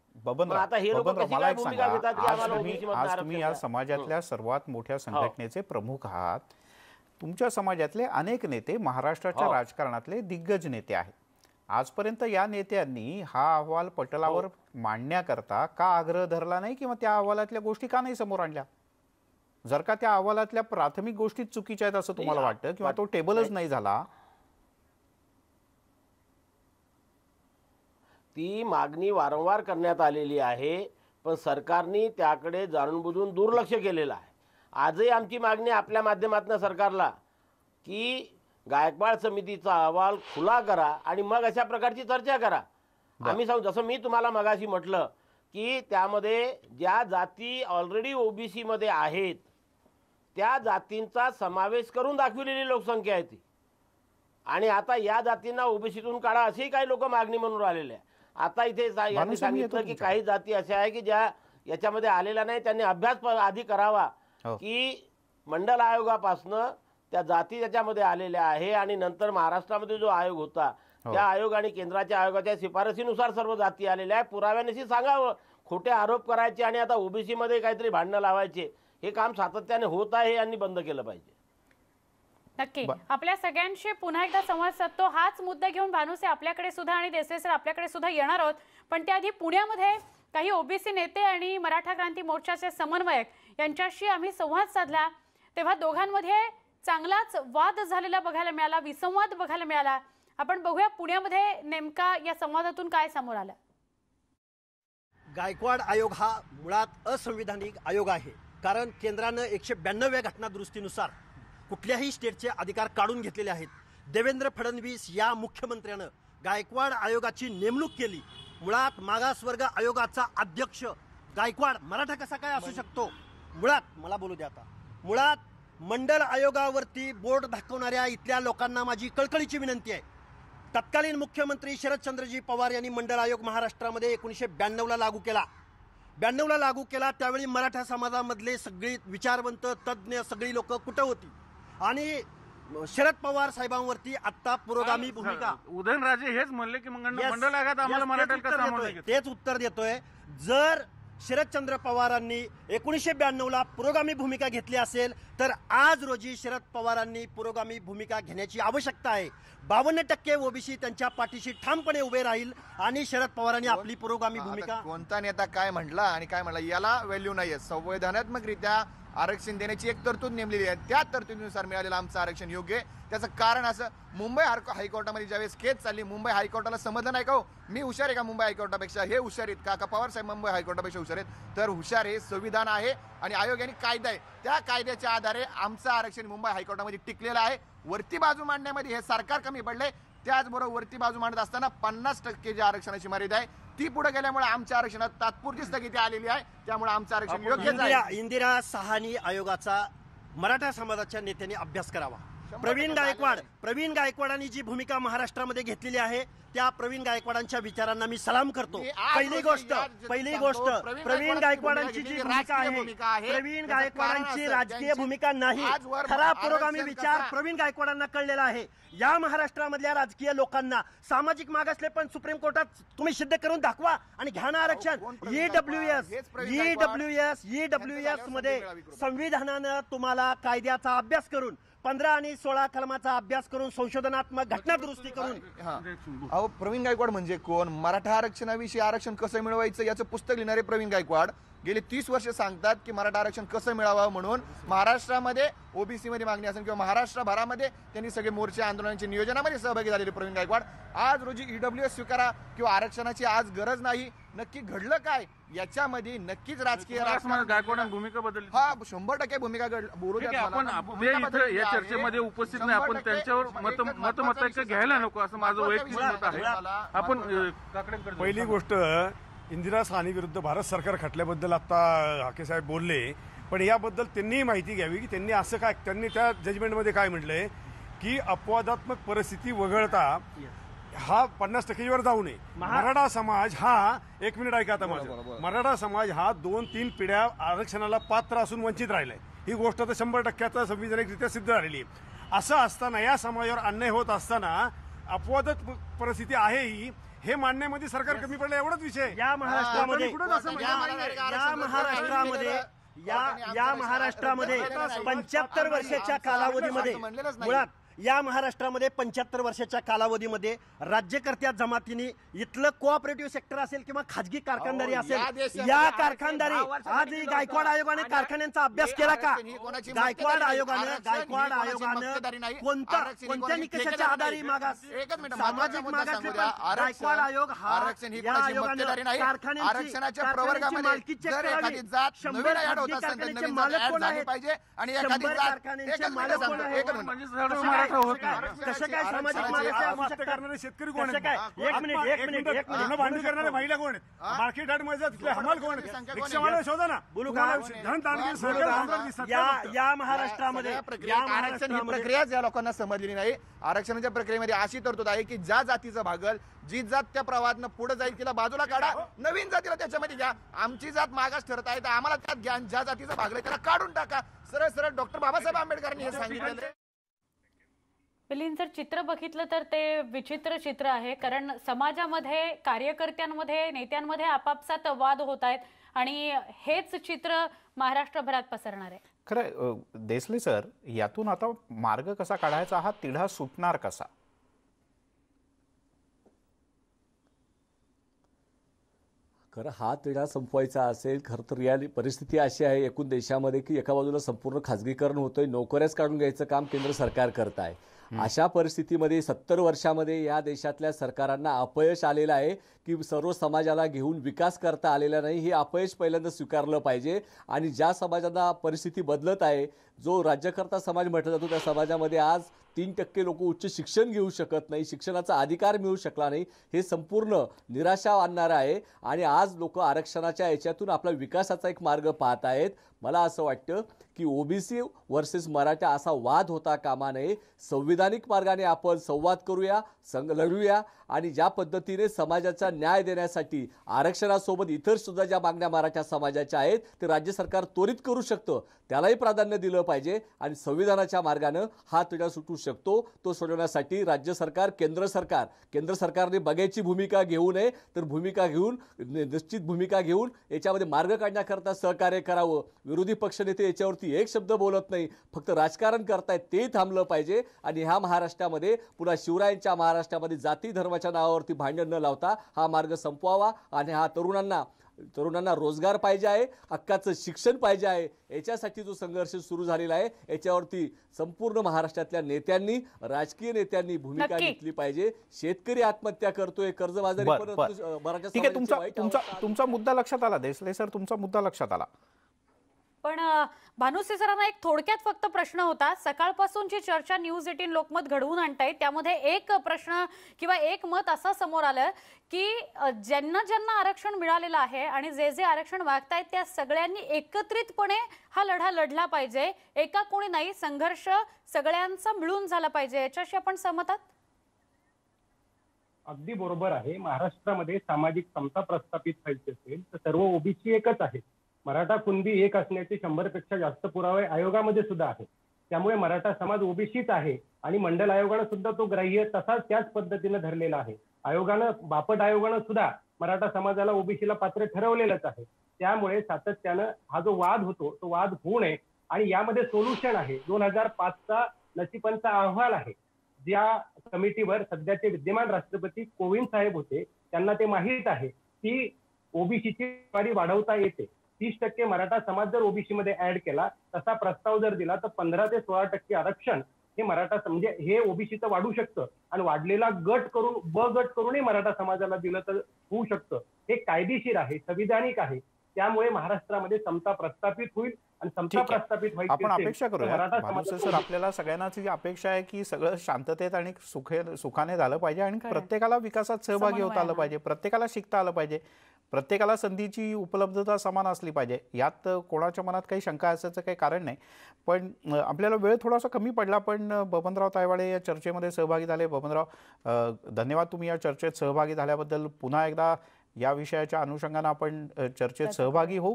आता हे लोक कशी काय भूमिका घेतात की आम्हाला ओबीसी मधनं आज तुम्ही या आरक्षण द्या? समाजातल्या सर्वात मोठ्या संघटनेचे प्रमुख आहात. तुमच्या समाजातले अनेक नेते महाराष्ट्राच्या राजकारणातले दिग्गज नेते आहेत. आजपर्यंत या नेत्यांनी हा अहवाल पटलावर मांडण्याकरता का आग्रह धरला नाही किंवा त्या अहवालातल्या गोष्टी का नाही समोर आणल्या? जर का त्या अहवालातल्या प्राथमिक गोष्टी चुकीच्या आहेत असं तुम्हाला वाटतं किंवा तो टेबलच नाही झाला, ती मागणी वारंवार करण्यात आलेली आहे पण सरकारने त्याकडे जाणूनबुजून दुर्लक्ष केलेलं आहे. आजही आमची मागणी आपल्या माध्यमातून सरकारला की गायकवाड समितीचा अहवाल खुला करा आणि मग अशा प्रकारची चर्चा करा. आम्ही सांगू, जसं मी तुम्हाला मगाशी म्हटलं की त्यामध्ये ज्या जाती ऑलरेडी ओबीसी मध्ये आहेत त्या जातींचा समावेश करून दाखविलेली लोकसंख्या आहे ती, आणि आता या जातींना ओबीसीतून काढा अशी काही लोक मागणी म्हणून राहिलेले आहे. आता इथे यांनी सांगितलं की काही जाती अशा आहे की ज्या याच्यामध्ये आलेल्या नाही, त्यांनी अभ्यास आधी करावा की मंडल आयोगापासनं त्या जाती त्याच्यामध्ये आलेल्या आहे आणि नंतर महाराष्ट्रामध्ये जो आयोग होता त्या आयोग आणि केंद्राच्या आयोगाच्या शिफारसीनुसार सर्व जाती आलेल्या आहे. पुराव्यानिशी सांगावं. खोटे आरोप करायचे आणि आता ओबीसी मध्ये काहीतरी भांडणं लावायचे हे काम सातत्याने होत आहे, यांनी बंद केलं पाहिजे. नक्की. आपल्या सगळ्यांशी पुन्हा एकदा संवाद साधतो. हाच मुद्दा घेऊन भानुसे आपल्याकडे सुद्धा आणि देसाई सर आपल्याकडे सुद्धा येणार आहोत. पण त्याआधी पुण्यामध्ये काही ओबीसी नेते आणि मराठा क्रांती मोर्चाचे समन्वयक यांच्याशी आम्ही संवाद साधला, तेव्हा दोघांमध्ये चांगलाच वाद झालेला बघायला मिळाला, विसंवाद बघायला मिळाला. आपण बघूया पुण्यामध्ये नेमका या संवादातून काय समोर आलं. गायकवाड आयोग हा मुळात असंविधानिक आयोग आहे, कारण केंद्रानं 192व्या घटनादुरुस्तीनुसार कुठल्याही स्टेटचे अधिकार काढून घेतलेले आहेत. देवेंद्र फडणवीस या मुख्यमंत्र्यानं गायकवाड आयोगाची नेमणूक केली. मुळात मागासवर्ग आयोगाचा अध्यक्ष गायकवाड मराठा कसा काय असू शकतो? मुळात मला बोलू द्या. आता मुळात मंडल आयोगावरती बोर्ड दाखवणाऱ्या इथल्या लोकांना माझी कळकळीची विनंती आहे. तत्कालीन मुख्यमंत्री शरदचंद्रजी पवार यांनी मंडल आयोग महाराष्ट्रामध्ये 1992ला लागू केला. 92ला लागू केला त्यावेळी मराठा समाजामधले सगळी विचारवंत तज्ज्ञ सगळी लोक कुठं होती? आणि शरद पवार साहेबांवरती आता पुरोगामी भूमिका उदयनराजे हेच म्हणले की मंडल आयोगात आम्हाला मराठ्याला कसं सामावून घेतलं? तेच उत्तर देतोय. जर शरदचंद्र पवारांनी 1992ला पुरोगामी भूमिका घेतली असेल तर आज रोजी शरद पवारांनी पुरोगामी भूमिका घेण्याची आवश्यकता आहे. 52% ओबीसी त्यांच्या पाठीशी ठामपणे उभे राहील आणि शरद पवारांनी आपली पुरोगामी भूमिका. कोणता नेता काय म्हटला आणि काय म्हणला याला व्हॅल्यू नाहीये. संवैधानात्मकरित्या आरक्षण देण्याची एक तरतूद नेमलेली आहे, त्या तरतुदीनुसार मिळालेलं आमचं आरक्षण योग्य आहे. त्याचं कारण असं, मुंबई हायकोर्टामध्ये ज्यावेळेस केस चालली, मुंबई हायकोर्टाला समजलं नाही का हो मी हुशार आहे का मुंबई हायकोर्टापेक्षा? हे हुशार आहेत का पवार साहेब मुंबई हायकोर्टापेक्षा हुशार आहेत? तर हुशार हे संविधान आहे आणि आयोग आणि कायदा आहे, त्या कायद्याच्या आधारे आमचं आरक्षण मुंबई हायकोर्टामध्ये टिकलेलं आहे. वरती बाजू मांडण्यामध्ये हे सरकार कमी पडले. त्याचबरोबर वरती बाजू मांडत असताना 50% जी आरक्षणाची मर्यादा आहे ती पुढे गेल्यामुळे आमच्या आरक्षणात तात्पुरती स्थगिती आलेली आहे. त्यामुळे आमचं आरक्षण योग्य आहे. इंदिरा साहानी आयोगाचा मराठा समाजाच्या नेत्यांनी अभ्यास करावा. प्रवीण गायकवाडांनी जी भूमिका महाराष्ट्रामध्ये घेतलेली आहे त्या प्रवीण गायकवाडांच्या विचारांना मी सलाम करतो. पहिली गोष्ट प्रवीण गायकवाडांची जी भूमिका आहे प्रवीण गायकवाडांची राजकीय भूमिका नाही, खरा पुरोगामी विचार प्रवीण गायकवाडांना कळलेला आहे. या महाराष्ट्रामधल्या राजकीय लोकांना सामाजिक मागासले पण सुप्रीम कोर्टात तुम्ही सिद्ध करून दाखवा आणि घ्या ना आरक्षण. ईडब्ल्यूएस मध्ये संविधानानं तुम्हाला कायद्याचा अभ्यास करून 15 आणि 16 कलमाचा अभ्यास करून संशोधनात्मक घटना दुरुस्ती करून. अहो प्रवीण गायकवाड म्हणजे कोण? मराठा आरक्षणाविषयी आरक्षण कसं मिळवायचं याचं पुस्तक लिहिणारे प्रवीण गायकवाड गेले 30 वर्ष सांगतात की मराठा आरक्षण कसं मिळावं म्हणून. महाराष्ट्रामध्ये ओबीसी मध्ये मागणी असेल किंवा महाराष्ट्रभरामध्ये त्यांनी सगळे मोर्चे आंदोलनाच्या नियोजनामध्ये सहभागी झालेले प्रवीण गायकवाड आज रोजी ईडब्ल्यूएस स्वीकारा किंवा आरक्षणाची आज गरज नाही. नक्की घडलं काय याच्यामध्ये? नक्कीच राजकीय गायकवाडांनी भूमिका बदलली. हा 100% भूमिका आपण या चर्चेमध्ये उपस्थित नाही, आपण त्यांच्यावर मत घ्यायला नको असं माझं वैयक्तिक मत आहे. आपण पहिली गोष्ट इंदिरा साहनी विरुद्ध भारत सरकार खटल्याबद्दल आता हाके साहेब बोलले, पण याबद्दल त्यांनी माहिती घ्यावी की त्यांनी असं काय, त्यांनी त्या जजमेंटमध्ये काय म्हटलंय की अपवादात्मक परिस्थिती वगळता हा 50% वर जाऊ नये. मराठा समाज हा, एक मिनिट ऐका आता माझं, मराठा समाज हा 2-3 पिढ्या आरक्षणाला पात्र असून वंचित राहिलाय. ही गोष्ट तर 100% संविधानिकरित्या सिद्ध झालेली आहे. असं असताना या समाजावर अन्याय होत असताना अपवादात परिस्थिती आहे ही हे मांडण्यामध्ये सरकार कमी पडलं एवढाच विषय. या महाराष्ट्रामध्ये 75 वर्षाच्या कालावधीमध्ये मुळात या महाराष्ट्रामध्ये 75 वर्षाच्या कालावधीमध्ये राज्यकर्त्या जमातीने इथलं कोऑपरेटिव्ह सेक्टर असेल किंवा खाजगी कारखानदारी असेल, या कारखानदारी आज गायकवाड आयोगाने कारखान्यांचा अभ्यास केला का? गायकवाड आयोगानं कोणत्या निकषाच्या आधारे मागास सामाजिक मागास गायकवाड आयोग हा आरक्षणाच्या प्रवर्गामध्ये जर एखादी जात नवीन ऍड होत असेल तर नवीन जात ऍड झाली पाहिजे आणि एखादी जात कसं काय सामाजिक मागास करणारे शेतकरी कोण आहेत? एक मिनिट भांडण करणारे महिला कोण आहेत? मार्केट यार्ड मध्ये तिथले हमाल कोण आहेत? रिक्षावाले शोधा ना. बोलू का? या महाराष्ट्रामध्ये आरक्षण ही प्रक्रियाच या लोकांना समजलेली नाही. आरक्षणाच्या प्रक्रियेमध्ये अशी तरतूद आहे की ज्या जातीचं भागल, जी जात त्या प्रवाहातनं पुढे जाईल तिला बाजूला काढा, नवीन जातीला त्याच्यामध्ये घ्या. आमची जात मागास ठरत आहे तर आम्हाला त्यात घ्या, ज्या जातीचं भागलंय त्याला काढून टाका. सरळ सरळ डॉक्टर बाबासाहेब आंबेडकरांनी हे सांगितलेलं. मिलिंद, जर चित्र बघितलं तर ते विचित्र चित्र आहे, कारण समाजामध्ये कार्यकर्त्यांमध्ये नेत्यांमध्ये आपापसात वाद होत आहेत आणि हेच चित्र महाराष्ट्रभरात पसरणार आहे. खरं देसले सर, यातून आता मार्ग कसा काढायचा, हा तिढा सुटणार कसा? खरं हा तिढा संपवायचा असेल, खरं तर या परिस्थिती अशी आहे एकूण देशामध्ये की एका बाजूला संपूर्ण खाजगीकरण होतंय, नोकऱ्याच काढून घ्यायचं काम केंद्र सरकार करत आहे. अशा परिस्थितीमध्ये 70 वर्षामध्ये या देशातल्या सरकारांना अपयश आलेलं आहे की सर्व समाजाला घेऊन विकास करता आलेला नाही. हे अपयश पहिल्यांदा स्वीकारलं पाहिजे. आणि ज्या समाजाला परिस्थिती बदलत आहे, जो राज्यकर्ता समाज म्हटला जातो, त्या समाजामध्ये आज 3% लोक उच्च शिक्षण घेऊ शकत नाही, शिक्षणाचा अधिकार मिळू शकला नाही. हे संपूर्ण निराशा आणणारं आहे आणि आज लोक आरक्षणाच्या याच्यातून आपला विकासाचा एक मार्ग पाहत आहेत. मला असं वाटतं की ओबीसी वर्सेस मराठा असा वाद होता कामा नये. संविधानिक मार्गाने आपण संवाद करूया, लढूया आणि ज्या पद्धतीने समाजाचा न्याय देण्यासाठी आरक्षणासोबत इतर सुद्धा ज्या मागण्या मराठा समाजाच्या आहेत ते राज्य सरकार त्वरित करू शकतं, त्यालाही प्राधान्य दिलं पाहिजे आणि संविधानाच्या मार्गाने हा तिढा सुटू शकतो. तो सोडवण्यासाठी राज्य सरकार, केंद्र सरकारने बघायची भूमिका घेऊ नये, तर भूमिका घेऊन, निश्चित भूमिका घेऊन याच्यामध्ये मार्ग काढण्याकरता सहकार्य करावं. विरोधी पक्षनेते याच्यावरती एक शब्द बोलत नाही, फक्त राजकारण करतायत, ते थांबलं पाहिजे. आणि ह्या महाराष्ट्रामध्ये पुन्हा शिवरायांच्या महाराष्ट्रामध्ये जाती धर्माच्या नावावरती भांडण न लावता हा मार्ग संपवावा आणि हा तरुणांना रोजगार पाहिजे आहे, हक्काचं शिक्षण पाहिजे आहे. याच्यासाठी जो संघर्ष सुरू झालेला आहे याच्यावरती संपूर्ण महाराष्ट्रातल्या नेत्यांनी, राजकीय नेत्यांनी भूमिका घेतली पाहिजे. शेतकरी आत्महत्या करतोय, कर्जबाजारी, ठीक आहे, तुमचा मुद्दा लक्षात आला देसले सर, तुमचा मुद्दा लक्षात आला. पण भानुसे सरांना एक थोडक्यात फक्त प्रश्न होता. सकाळपासूनची चर्चा न्यूज 18 लोकमत घडवून आणतायत, त्यामध्ये एक प्रश्न किंवा एक मत असं समोर आलं की ज्यांना ज्यांना आरक्षण मिळालेलं आहे आणि जे जे आरक्षण मागतायत त्या सगळ्यांनी एकत्रितपणे हा लढा लढला पाहिजे, एका कोणी नाही, संघर्ष सगळ्यांचा मिळून झाला पाहिजे. याच्याशी आपण सहमत आहात? अगदी बरोबर आहे. महाराष्ट्रामध्ये सामाजिक समता प्रस्थापित व्हायची असेल तर सर्व ओबीसी एकच आहे. मराठा कुणबी एक असण्याचे 100 पेक्षा जास्त पुरावे आयोगामध्ये सुद्धा आहेत. त्यामुळे मराठा समाज ओबीसीच आहे आणि मंडल आयोगानं सुद्धा तो ग्राह्य तसाच त्याच पद्धतीने धरलेला आहे. बापट आयोगानं सुद्धा मराठा समाजाला ओबीसीला पात्र ठरवलेलंच आहे. त्यामुळे सातत्यानं हा जो वाद होतो तो वाद होऊ नये आणि यामध्ये सोल्युशन आहे. 2005चा लचिपंचा अहवाल आहे. ज्या कमिटीवर सध्याचे विद्यमान राष्ट्रपती कोविंद साहेब होते त्यांना ते माहीत आहे की ओबीसीची टक्केवारी वाढवता येते. 30% मराठा समाज जर ओबीसी मध्ये ऍड केला, तसा प्रस्ताव जर दिला तर 15 ते 16% आरक्षण हे मराठा म्हणजे हे ओबीसीचं वाढू शकतं आणि वाढलेला गट करून ब गट करूनही मराठा समाजाला दिलं तर होऊ शकतं. हे कायदेशीर आहे, संविधानिक आहे. त्यामुळे महाराष्ट्रामध्ये समता प्रस्थापित होईल आणि समता प्रस्थापित व्हायची आपण अपेक्षा करूया मराठा भानुसे सर, आपल्याला सगळ्यांनाच ही अपेक्षा आहे की सगळं शांततेत आणि सुखाने झालं पाहिजे आणि प्रत्येकाला विकासात सहभागी होता आलं पाहिजे, प्रत्येकाला शिकता आलं पाहिजे, प्रत्येकाला संधीची उपलब्धता समान असली पाहिजे. यात कोणाच्या मनात काही शंका असायचं काही कारण नाही. पण आपल्याला वेळ थोडासा कमी पडला, पण बबनराव तायवाडे या चर्चेमध्ये सहभागी झाले. बबनराव, धन्यवाद तुम्ही या चर्चेत सहभागी झाल्याबद्दल. पुन्हा एकदा या विषयाच्या अनुषंगाने आपण चर्चेत सहभागी होऊ.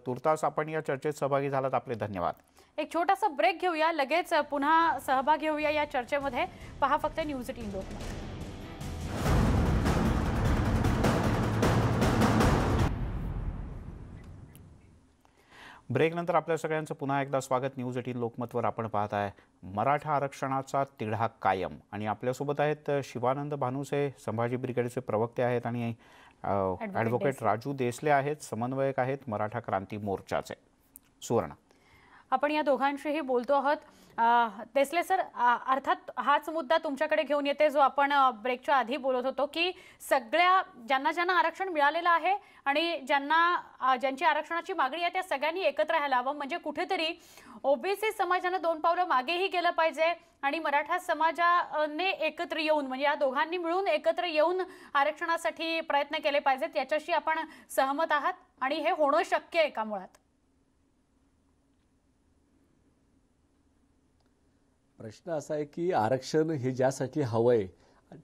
तुर्तास आपण या चर्चेत सहभागी झालात, आपले धन्यवाद. एक छोटासा ब्रेक घेऊया, लगेच पुन्हा सहभागी होऊया या चर्चेमध्ये. पहा फक्त न्यूज 18 लोकमत. ब्रेक नंतर आपल्या सगळ्यांचं पुन्हा एकदा स्वागत. न्यूज 18 लोकमतवर आपण पाहत आहे मराठा आरक्षणाचा तिढा कायम. आणि आपल्यासोबत आहेत शिवानंद भानुसे, संभाजी ब्रिगेडचे प्रवक्ते आहेत, आणि ॲडव्होकेट राजू देसले आहेत, समन्वयक आहेत मराठा क्रांती मोर्चाचे. सुवर्ण, आपण या दोघांशीही बोलतो आहोत. देसले सर, अर्थात हाच मुद्दा तुमच्याकडे घेऊन येते जो आपण ब्रेकच्या आधी बोलत होतो की ज्यांना ज्यांना आरक्षण मिळालेलं आहे आणि ज्यांची आरक्षणाची मागणी आहे त्या सगळ्यांनी एकत्र राहायला हवं. म्हणजे कुठेतरी ओबीसी समाजाने 2 पावलं मागेही गेलं पाहिजे आणि मराठा समाजाने एकत्र येऊन, म्हणजे या दोघांनी मिळून एकत्र येऊन आरक्षणासाठी प्रयत्न केले पाहिजेत. याच्याशी आपण सहमत आहात आणि हे होणं शक्य आहे का मुळात? प्रश्न असा आहे की आरक्षण हे ज्यासाठी हवंय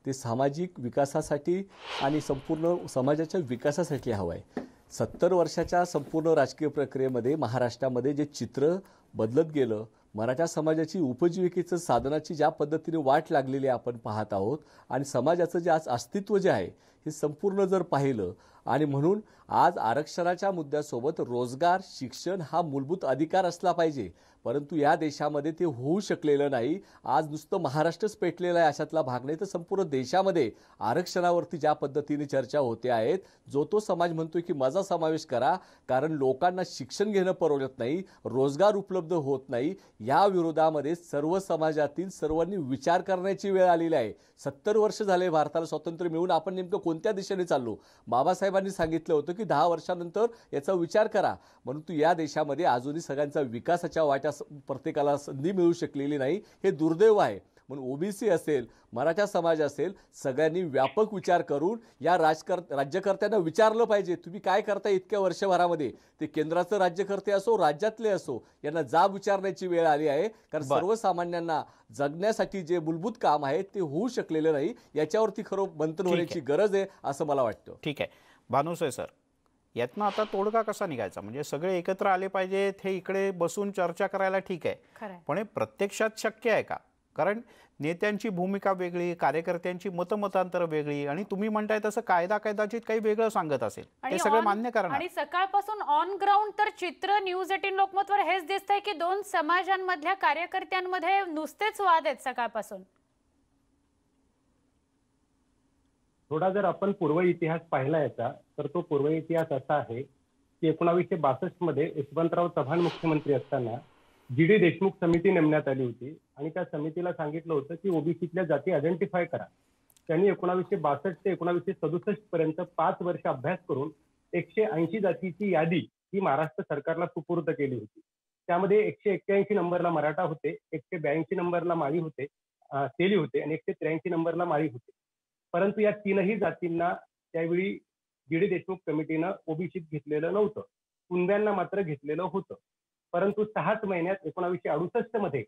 ते सामाजिक विकासासाठी आणि संपूर्ण समाजाच्या विकासासाठी हवं आहे. 70 वर्षाच्या संपूर्ण राजकीय प्रक्रियेमध्ये महाराष्ट्रामध्ये जे चित्र बदलत गेलं, मराठा समाजाची उपजीविकेचं साधनाची ज्या पद्धतीने वाट लागलेली आपण पाहत आहोत आणि समाजाचं जे आज अस्तित्व जे आहे हे संपूर्ण जर पाहिलं, आणि म्हणून आज आरक्षणाच्या मुद्द्यासोबत रोजगार, शिक्षण हा मूलभूत अधिकार असला पाहिजे, परंतु या देशामध्ये ते होऊ शकलेलं नाही. आज नुसतं महाराष्ट्रच पेटलेलं आहे अशातला भाग नाही, तर संपूर्ण देशामध्ये आरक्षणावरती ज्या पद्धतीने चर्चा होते आहेत, जो तो समाज म्हणतोय की माझा समावेश करा, कारण लोकांना शिक्षण घेणं परवडत नाही, रोजगार उपलब्ध होत नाही. या विरोधामध्ये सर्व समाजातील सर्वांनी विचार करण्याची वेळ आलेली आहे. 70 वर्ष झाले भारताला स्वातंत्र्य मिळून, आपण नेमकं कोणत्या दिशेने चाललो? बाबासाहेबांनी सांगितलं होतं की 10 वर्षानंतर याचा विचार करा, परंतु या देशामध्ये अजूनही सगळ्यांचा विकासाच्या वाट्या प्रत्येकाला संधी मिळू शकलेली नाही. हे दुर्दैव आहे. म्हणून ओबीसी असेल, मराठा समाज असेल, सगळ्यांनी व्यापक विचार करून या राज्यकर्त्यांना विचारलं पाहिजे, तुम्ही काय करताय इतक्या वर्षभरामध्ये? ते केंद्राचं राज्यकर्ते असो, राज्यातले असो, यांना जाब विचारण्याची वेळ आली आहे. कारण सर्वसामान्यांना जगण्यासाठी जे मूलभूत काम आहे ते होऊ शकलेलं नाही. याच्यावरती खरं मंथन होण्याची गरज आहे असं मला वाटतं. ठीक आहे भानुसे सर, यातनं आता तोडगा कसा निघायचा? म्हणजे सगळे एकत्र आले पाहिजेत, हे इकडे बसून चर्चा करायला ठीक आहे, पण हे प्रत्यक्षात शक्य आहे का? कारण नेत्यांची भूमिका वेगळी, कार्यकर्त्यांची मतमतांतर वेगळी, आणि तुम्ही म्हणताय तसं कायदाचित काही वेगळं सांगत असेल, ते सगळं मान्य करणार. आणि सकाळपासून ऑन ग्राउंड तर चित्र न्यूज 18 लोकमतवर हेच दिसतंय की 2 समाजांमधल्या कार्यकर्त्यांमध्ये नुसतेच वाद आहेत सकाळपासून. थोडा जर आपण पूर्व इतिहास पाहिला याचा, तर तो पूर्व इतिहास असा आहे की 1962 मध्ये यशवंतराव चव्हाण मुख्यमंत्री असताना GD देशमुख समिती नेमण्यात आली होती आणि त्या समितीला सांगितलं होतं की ओबीसीतल्या जाती आयडेंटिफाय करा. त्यांनी 1962 ते 1967 पर्यंत 5 वर्ष अभ्यास करून 180 जातीची यादी ही महाराष्ट्र सरकारला सुपूर्द केली होती. त्यामध्ये 181 नंबरला मराठा होते, 182 नंबरला माळी होते, तेली होते आणि 183 नंबरला माळी होते. परंतु या तीनही जातींना त्यावेळी डी देशमुख कमिटीनं ओबीसीत घेतलेलं नव्हतं. कुणब्यांना मात्र घेतलेलं होतं. परंतु 6च महिन्यात 1968 मध्ये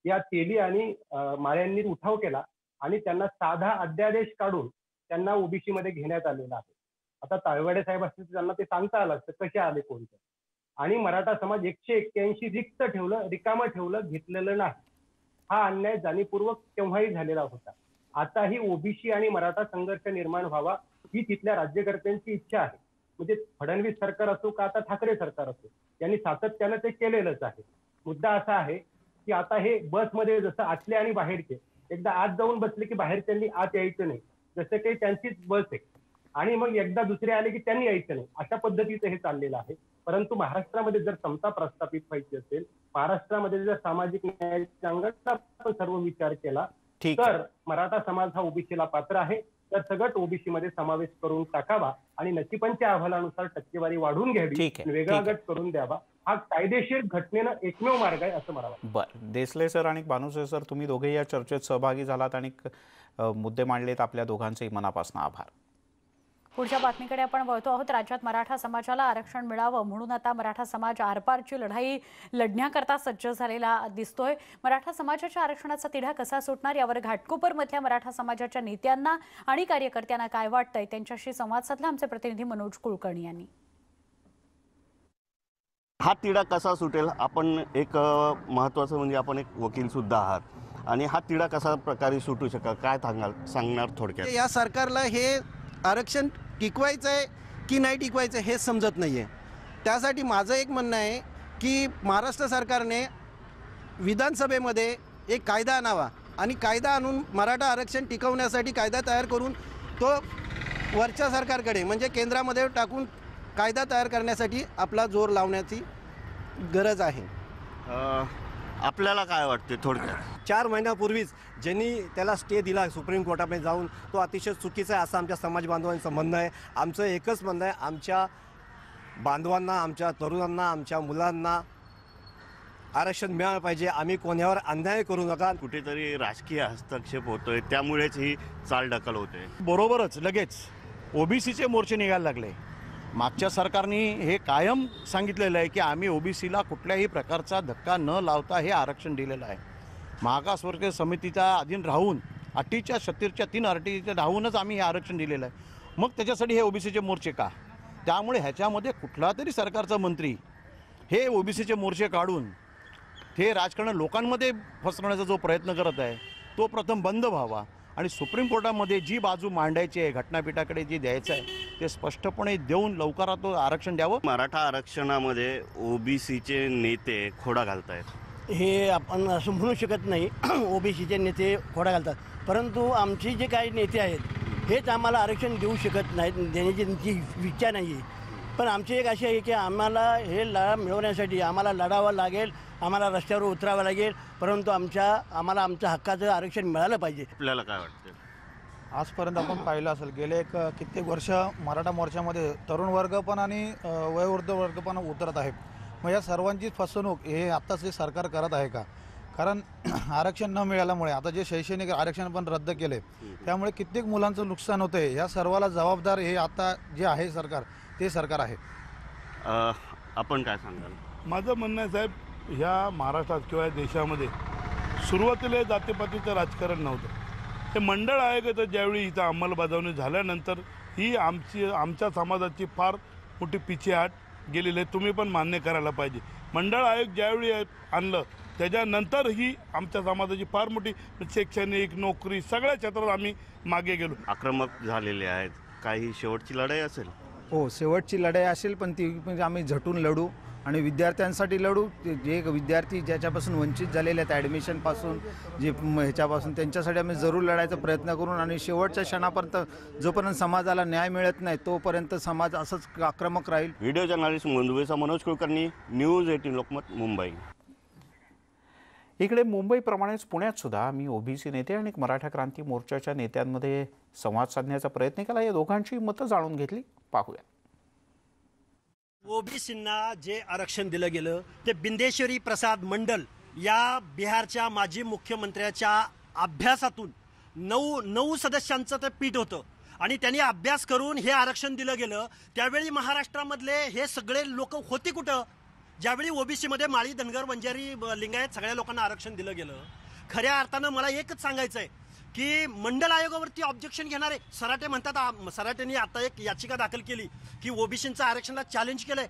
या तेली आणि माळ्यांनी उठाव केला आणि त्यांना साधा अध्यादेश काढून त्यांना ओबीसी मध्ये घेण्यात आलेला आहे. आता ताळवडे साहेब असतील तर त्यांना ते सांगता आलं असतं कसे आले कोणते. आणि मराठा समाज 181 रिक्त ठेवलं, रिकामं ठेवलं, घेतलेलं नाही. हा अन्याय जाणीवपूर्वक तेव्हाही झालेला होता. आताही ओबीसी आणि मराठा संघर्ष निर्माण व्हावा ही तिथल्या राज्यकर्त्यांची इच्छा आहे. म्हणजे फडणवीस सरकार असो का आता ठाकरे सरकार असो, यांनी सातत्यानं ते केलेलंच आहे. मुद्दा असा आहे की आता हे बसमध्ये जसं आतले आणि बाहेरचे, एकदा आत जाऊन बसले की बाहेरच्यांनी आत यायचं नाही, जसं काही त्यांचीच बस आहे. आणि मग एकदा दुसरे आले की त्यांनी यायचं नाही, अशा पद्धतीचं हे चाललेलं आहे. परंतु महाराष्ट्रामध्ये जर समता प्रस्थापित व्हायची असेल, महाराष्ट्रामध्ये जर सामाजिक न्यायाच्या अंगाचा आपण सर्व विचार केला तर मराठा समाज हा ओबीसीला पात्र आहे. तर सगळं ओबीसी मध्ये समावेश करून टाकावा आणि नचिबांच्या अहवालानुसार टक्केवारी वाढवून घ्यावी, वेगळा गट करून द्यावा. हा कायदेशीर घटनेनं एकमेव मार्ग आहे असं मला वाटतं. बरं, देसले सर आणि बानुसे सर, तुम्ही दोघे या चर्चेत सहभागी झालात आणि मुद्दे मांडलेत. आपल्या दोघांचेही मनापासून आभार. पुढच्या बातमीकडे आपण वळतो आहोत. राज्यात मराठा समाजाला आरक्षण मिळावं म्हणून आता मराठा समाज आरपारची लढाई लढण्याकरता सज्ज झालेला दिसतोय. मराठा समाजाच्या आरक्षणाचा तिढा कसा सुटणार यावर घाटकोपरमधल्या मराठा समाजाच्या नेत्यांना आणि कार्यकर्त्यांना काय वाटतंय त्यांच्याशी संवाद साधला आमचे प्रतिनिधी मनोज कुलकर्णी यांनी. हा तिढा कसा सुटेल, आपण एक महत्त्वाचं म्हणजे आपण एक वकील सुद्धा आहात आणि हा तिढा कसा प्रकारे सुटू शकेल काय सांगणार थोडक्यात? या सरकारला हे आरक्षण टिकवायचं आहे की नाही टिकवायचं हे समजत नाही आहे. त्यासाठी माझं एक म्हणणं आहे की महाराष्ट्र सरकारने विधानसभेमध्ये एक कायदा आणावा आणि कायदा आणून मराठा आरक्षण टिकवण्यासाठी कायदा तयार करून तो वरच्या सरकारकडे म्हणजे केंद्रामध्ये टाकून कायदा तयार करण्यासाठी आपला जोर लावण्याची गरज आहे. आपल्याला काय वाटते थोडक्यात? 4 महिन्यापूर्वीच ज्यांनी त्याला स्टे दिला सुप्रीम कोर्टामध्ये जाऊन तो अतिशय चुकीचा आहे असं आमच्या समाज बांधवांचं म्हणणं आहे. आमचं एकच म्हणणं आहे, आमच्या बांधवांना, आमच्या तरुणांना, आमच्या मुलांना आरक्षण मिळालं पाहिजे. आम्ही कोणावर अन्याय करू नका. कुठेतरी राजकीय हस्तक्षेप होतोय त्यामुळेच ही चालढकल होते. बरोबरच लगेच ओबीसीचे मोर्चे निघायला लागले. मागच्या सरकारने हे कायम सांगितलेलं आहे की आम्ही ओबीसीला कुठल्याही प्रकारचा धक्का न लावता हे आरक्षण दिलेलं आहे. मागासवर्गीय समितीच्या अधीन राहून अटीच्या 36च्या 3 अटीच्या राहूनच आम्ही हे आरक्षण दिलेलं आहे. मग त्याच्यासाठी हे ओबीसीचे मोर्चे का? त्यामुळे ह्याच्यामध्ये कुठला तरी सरकारचा मंत्री हे ओबीसीचे मोर्चे काढून हे राजकारण लोकांमध्ये फसवण्याचा जो प्रयत्न करत आहे तो प्रथम बंद व्हावा आणि सुप्रीम कोर्टामध्ये जी बाजू मांडायची आहे, घटनापीठाकडे जी द्यायचं आहे ते स्पष्टपणे देऊन लवकरात आरक्षण द्यावं. मराठा आरक्षणामध्ये ओबीसीचे नेते खोडा घालतायत हे आपण असं म्हणू शकत नाही. ओबीसीचे नेते खोडा घालतात, परंतु आमचे जे काही नेते आहेत हेच आम्हाला आरक्षण देऊ शकत नाहीत, देण्याची त्यांची इच्छा नाही आहे. पण आमची एक अशी आहे की आम्हाला हे लढा मिळवण्यासाठी आम्हाला लढावं लागेल, आम्हाला रस्त्यावर उतरावं लागेल, परंतु आम्हाला आमच्या हक्काचं आरक्षण मिळालं पाहिजे. आपल्याला काय वाटतं? आजपर्यंत आपण पाहिलं असेल गेले एक कित्येक वर्ष मराठा मोर्चामध्ये तरुण वर्ग पण आणि वयोवृद्ध वर्ग पण उतरत आहे. मग या सर्वांची फसवणूक हे आत्ताच हे सरकार करत आहे का? कारण आरक्षण न मिळाल्यामुळे आता जे शैक्षणिक आरक्षण पण रद्द केले त्यामुळे कित्येक मुलांचं नुकसान होतं आहे. या सर्वाला जबाबदार हे आता जे आहे सरकार ते सरकार आहे. आपण काय सांगाल? माझं म्हणणं आहे साहेब, ह्या महाराष्ट्रात किंवा देशामध्ये सुरुवातीला जातीपातीचं राजकारण नव्हतं. हे मंडळ आयोगाचं ज्यावेळी इथं अंमलबजावणी झाल्यानंतर ही आमच्या समाजाची फार मोठी पिछेहाट गेलेली आहे. तुम्ही पण मान्य करायला पाहिजे. मंडळ आयोग ज्यावेळी आणलं त्याच्यानंतर ही आमच्या समाजाची फार मोठी शैक्षणिक, नोकरी सगळ्या क्षेत्रात आम्ही मागे गेलो. आक्रमक झालेले आहेत. काही शेवटची लढाई असेल? हो, शेवटची लढाई असेल, पण ती म्हणजे आम्ही झटून लढू आणि विद्यार्थ्यांसाठी लढू. जे विद्यार्थी ज्याच्यापासून वंचित झालेले आहेत ॲडमिशनपासून, जे ह्याच्यापासून, त्यांच्यासाठी आम्ही जरूर लढायचा प्रयत्न करून आणि शेवटच्या क्षणापर्यंत जोपर्यंत समाजाला न्याय मिळत नाही तोपर्यंत समाज असंच आक्रमक राहील. Video journalist Manoj Kulkarni, news 18 Lokmat, Mumbai. इकडे मुंबईप्रमाणेच पुण्यात सुद्धा आम्ही ओबीसी नेते आणि मराठा क्रांती मोर्चाच्या नेत्यांमध्ये संवाद साधण्याचा प्रयत्न केला. या दोघांची मतं जाणून घेतली, पाहूया. ओबीसींना जे आरक्षण दिलं गेलं ते बिंदेश्वरी प्रसाद मंडल या बिहारच्या माजी मुख्यमंत्र्याच्या अभ्यासातून 9 सदस्यांचं ते पीठ होतं आणि त्यांनी अभ्यास करून हे आरक्षण दिलं गेलं। त्यावेळी महाराष्ट्रामधले हे सगळे लोक होते कुठं ज्यावेळी ओबीसीमध्ये माळी, धनगर, वंजारी, लिंगायत सगळ्या लोकांना आरक्षण दिलं गेलं। खऱ्या अर्थानं मला एकच सांगायचं आहे की मंडल आयोगावरती ऑब्जेक्शन घेणारे सराटे म्हणतात, सराटेंनी आता एक याचिका दाखल केली की ओबीसींचं आरक्षणाला चॅलेंज केलंय।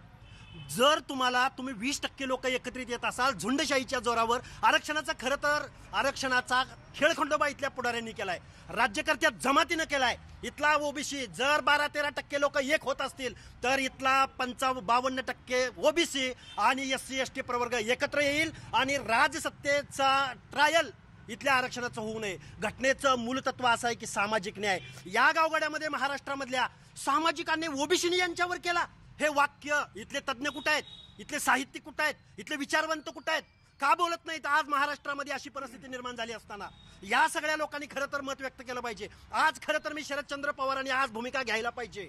जर तुम्ही 20% लोक एकत्रित येत असाल झुंडशाहीच्या जोरावर आरक्षणाचा, खरं तर आरक्षणाचा खेळखंडोबा इथल्या पुढाऱ्यांनी केलाय, राज्यकर्त्या जमातीनं केलाय। इथला ओबीसी जर 12-13% लोक एक होत असतील तर इथला 52% ओबीसी आणि SC ST प्रवर्ग एकत्र येईल आणि राजसत्तेचा ट्रायल इथल्या आरक्षणाचं होऊ नये। घटनेचं मूलतत्व असं आहे की सामाजिक न्याय या गावगाड्यामध्ये महाराष्ट्रामधल्या सामाजिकांनी ओबीसीनी यांच्यावर केला। हे वाक्य इथले तज्ज्ञ कुठे आहेत, इथले साहित्यिक कुठे आहेत, इथले विचारवंत कुठे आहेत, का बोलत नाहीत? आज महाराष्ट्रामध्ये अशी परिस्थिती निर्माण झाली असताना या सगळ्या लोकांनी खरं तर मत व्यक्त केलं पाहिजे। आज खरं तर मी शरदचंद्र पवारांनी आज भूमिका घ्यायला पाहिजे।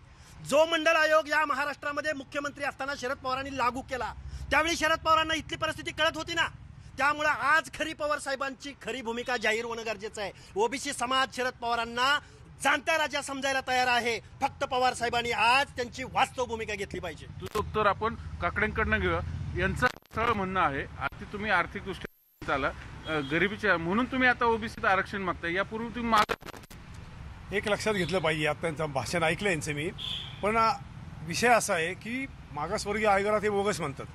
जो मंडल आयोग या महाराष्ट्रामध्ये मुख्यमंत्री असताना शरद पवारांनी लागू केला त्यावेळी शरद पवारांना इथली परिस्थिती कळत होती ना, त्यामुळे आज खरी पवार साहेबांची खरी भूमिका जाहीर होणं गरजेचं आहे। ओबीसी समाज शरद पवारांना जाणता राजा समजायला तयार आहे, फक्त पवार साहेबांनी आज त्यांची वास्तव भूमिका घेतली पाहिजे। तुझं उत्तर आपण काकड्यांकडनं घेऊया। यांचं सरळ म्हणणं आहे आता तुम्ही आर्थिक दृष्ट्या चाला गरिबीच्या म्हणून तुम्ही आता ओबीसीचं आरक्षण मागताय, यापूर्वी तुम्ही एक लक्षात घेतलं पाहिजे। आता त्यांचं भाषण ऐकलं यांचं मी, पण विषय असा आहे की मागासवर्गीय आयोगाला ते बोगस म्हणतात।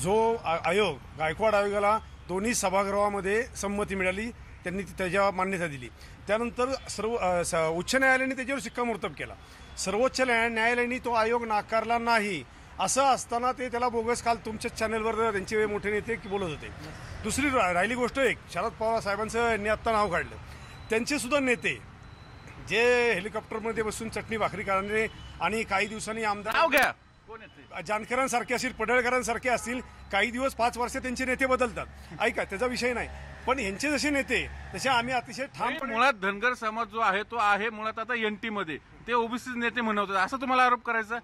जो आयोग गायकवाड आयोगाला दोन्ही सभागृहामध्ये संमती मिळाली, त्यांनी त्याच्या मान्यता दिली, त्यानंतर उच्च न्यायालयाने त्याच्यावर शिक्कामोर्तब केला। सर्वोच्च न्यायालयाने तो आयोग नाकारला नाही। असं असताना ते त्याला बोगस काल तुमच्याच चॅनलवर त्यांचे मोठे नेते बोलत होते। दुसरी राहिली गोष्ट एक, शरद पवार साहेबांचं यांनी आत्ता नाव काढलं, त्यांचे सुद्धा नेते जे हेलिकॉप्टरमध्ये बसून चटणी भाकरी करणारे आणि काही दिवसांनी आमदार जानकरांसारखे असतील, पडळकरांसारखे असतील, काही दिवस 5 वर्ष त्यांचे नेते बदलतात। ऐका, त्याचा विषय नाही, पण यांचे जसे नेते तसे आम्ही अतिशय ठामपणे मुळात धनगर समाज जो आहे तो आहे मुळात आता NT मध्ये, ते ओबीसी नेते म्हणवतात असं तुम्हाला आरोप करायचा।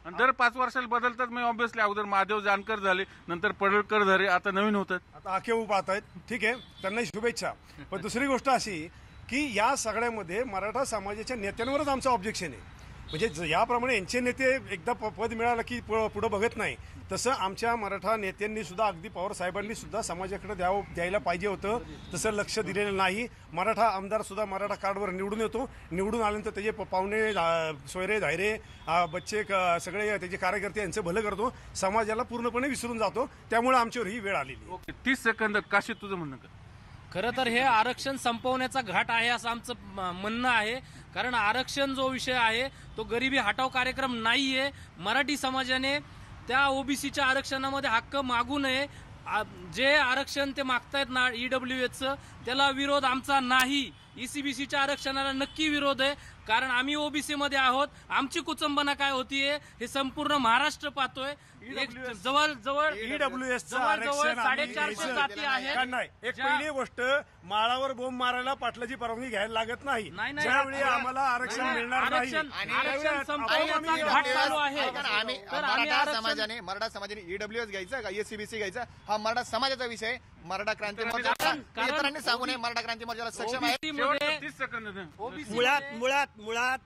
आणि दर 5 वर्षाला बदलतात, मग ऑब्व्हियसली अगोदर महादेव जानकर झाले, नंतर पडळकर झाले, आता नवीन होतात, आता आखेऊ पाहत आहेत। ठीक आहे, त्यांनाही शुभेच्छा। पण दुसरी गोष्ट अशी की या सगळ्यामध्ये मराठा समाजाच्या नेत्यांवरच आमचं ऑब्जेक्शन आहे। म्हणजे याप्रमाणे यांचे नेते एकदा पद मिळालं की पुढं बघत नाही, तसं आमच्या मराठा नेत्यांनी सुद्धा अगदी पवार साहेबांनी सुद्धा समाजाकडे द्यायला पाहिजे होतं, तसं लक्ष दिलेलं नाही। मराठा आमदार सुद्धा मराठा कार्डवर निवडून येतो, निवडून आल्यानंतर त्याचे पाहुणे, सोयरे, धायरे, बच्चे, सगळे त्याचे कार्यकर्ते यांचं भलं करतो, समाजाला पूर्णपणे विसरून जातो। त्यामुळे आमच्यावर ही वेळ आलेली। ओके, 30 सेकंद काशी तुझं म्हणणं कर। खरं तर हे आरक्षण संपवण्याचा घाट आहे असं आमचं म्हणणं आहे, कारण आरक्षण जो विषय आहे तो गरिबी हटाव कार्यक्रम नाहीये। मराठी समाजाने त्या ओबीसीच्या आरक्षणामध्ये हक्क मागू नये। जे आरक्षण ते मागतायत ना EWSचं, त्याला विरोध आमचा नाही। ECBCच्या आरक्षणाला नक्की विरोध आहे, कारण आम्ही ओबीसी मध्ये आहोत। आमची कुचंबना काय होतीये हे संपूर्ण महाराष्ट्र पाहतोय। जवळ जवळ EWSचं 450 जाती आहेत। एक पहिली गोष्ट, माळावर बोंब मारायला पाटलाची परवानगी घ्यायला लागत नाही। ज्यावेळी आम्हाला आरक्षण मिळणार नाही, मराठा समाजाने EWS घ्यायचं का SCBC घ्यायचं, हा मराठा समाजाचा विषय। मराठा क्रांती मोर्चा इतरांनी सांगू नये, मराठा क्रांती मोर्चाला सक्षम आहे। मुळात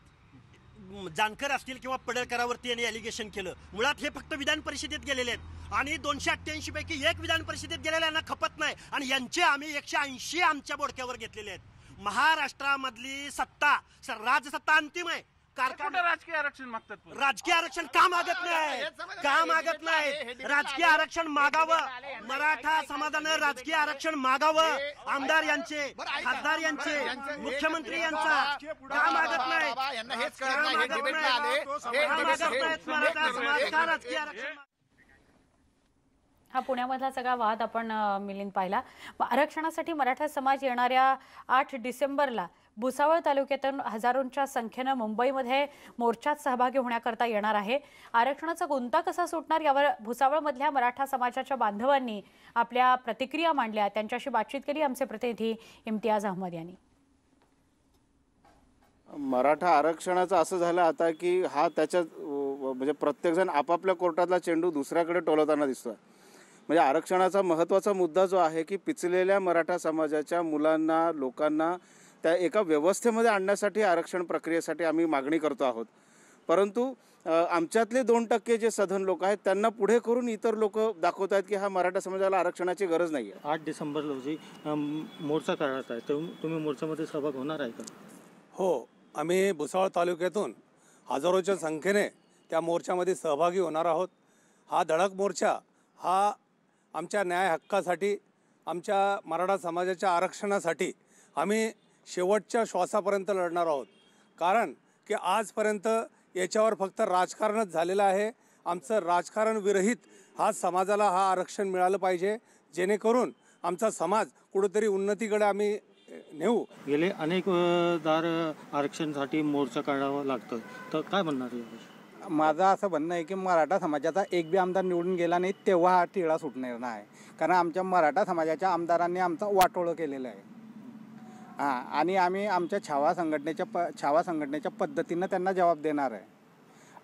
जानकर असतील किंवा पडळकरावरती यांनी एलिगेशन केलं। मुळात हे फक्त विधान परिषदेत गेलेले आहेत आणि 288 पैकी एक विधान परिषदेत गेलेल्यांना खपत नाही, आणि यांचे आम्ही 180 आमच्या बोडक्यावर घेतलेले आहेत। महाराष्ट्रामधली सत्ता राजसत्ता अंतिम आहे। राजकीय आरक्षण मागतात, राजकीय आरक्षण का मागत नाही, का मागत नाही? राजकीय आरक्षण मागावं, मराठा समाजानं राजकीय आरक्षण मागावं। आमदार यांचे, खासदार यांचे, मुख्यमंत्री यांचा का मागत नाही? मराठा समाज का राजकीय आरक्षण? हा पुण्यामधला सगळा वाद आपण मिलिंद पाहिला। आरक्षणासाठी मराठा समाज येणाऱ्या 8 डिसेंबरला भुसावळ तालुक्यातून हजारोंच्या संख्येनं मुंबईमध्ये मोर्चात सहभागी होण्याकरता येणार आहे। आरक्षणाचा गुंता कसा सुटणार यावर भुसावळमधल्या मराठा समाजाच्या बांधवांनी आपल्या प्रतिक्रिया मांडल्या। त्यांच्याशी बातचीत केली आमचे प्रतिनिधी इम्तियाज अहमद यांनी। मराठा आरक्षणाचं असं झालं आता की हा त्याच्या म्हणजे प्रत्येकजण आपापल्या कोर्टातला चेंडू दुसऱ्याकडे टोलवताना दिसतोय. म्हणजे आरक्षणाचा महत्त्वाचा मुद्दा जो आहे की पिचलेल्या मराठा समाजाच्या मुलांना, लोकांना त्या एका व्यवस्थेमध्ये आणण्यासाठी आरक्षण प्रक्रियेसाठी आम्ही मागणी करतो आहोत. परंतु आमच्यातले 2% जे सधन लोक आहेत त्यांना पुढे करून इतर लोक दाखवत आहेत की हा मराठा समाजाला आरक्षणाची गरज नाही आहे. 8 डिसेंबर रोजी मोर्चा काढत आहे, तर तुम्ही मोर्चामध्ये सहभाग होणार आहे का? हो, आम्ही भुसावळ तालुक्यातून हजारोच्या संख्येने त्या मोर्चामध्ये सहभागी होणार आहोत. हा धडक मोर्चा हा आमच्या न्याय हक्कासाठी, आमच्या मराठा समाजाच्या आरक्षणासाठी आम्ही शेवटच्या श्वासापर्यंत लढणार आहोत. कारण की आजपर्यंत याच्यावर फक्त राजकारणच झालेलं आहे. आमचं राजकारण विरहित हा समाजाला हा आरक्षण मिळालं पाहिजे, जेणेकरून आमचा समाज कुठेतरी उन्नतीकडे आम्ही नेऊ. गेले अनेक दार आरक्षणासाठी मोर्चा काढावा लागतो, तर काय म्हणणार यावर? माझं असं म्हणणं आहे की मराठा समाजाचा एक बी आमदार निवडून गेला नाही तेव्हा हा तिढा सुटणार नाही. कारण आमच्या मराठा समाजाच्या आमदारांनी आमचं वाटोळं केलेलं आहे. आणि आम्ही आमच्या छावा संघटनेच्या पद्धतीनं त्यांना जबाब देणार आहे.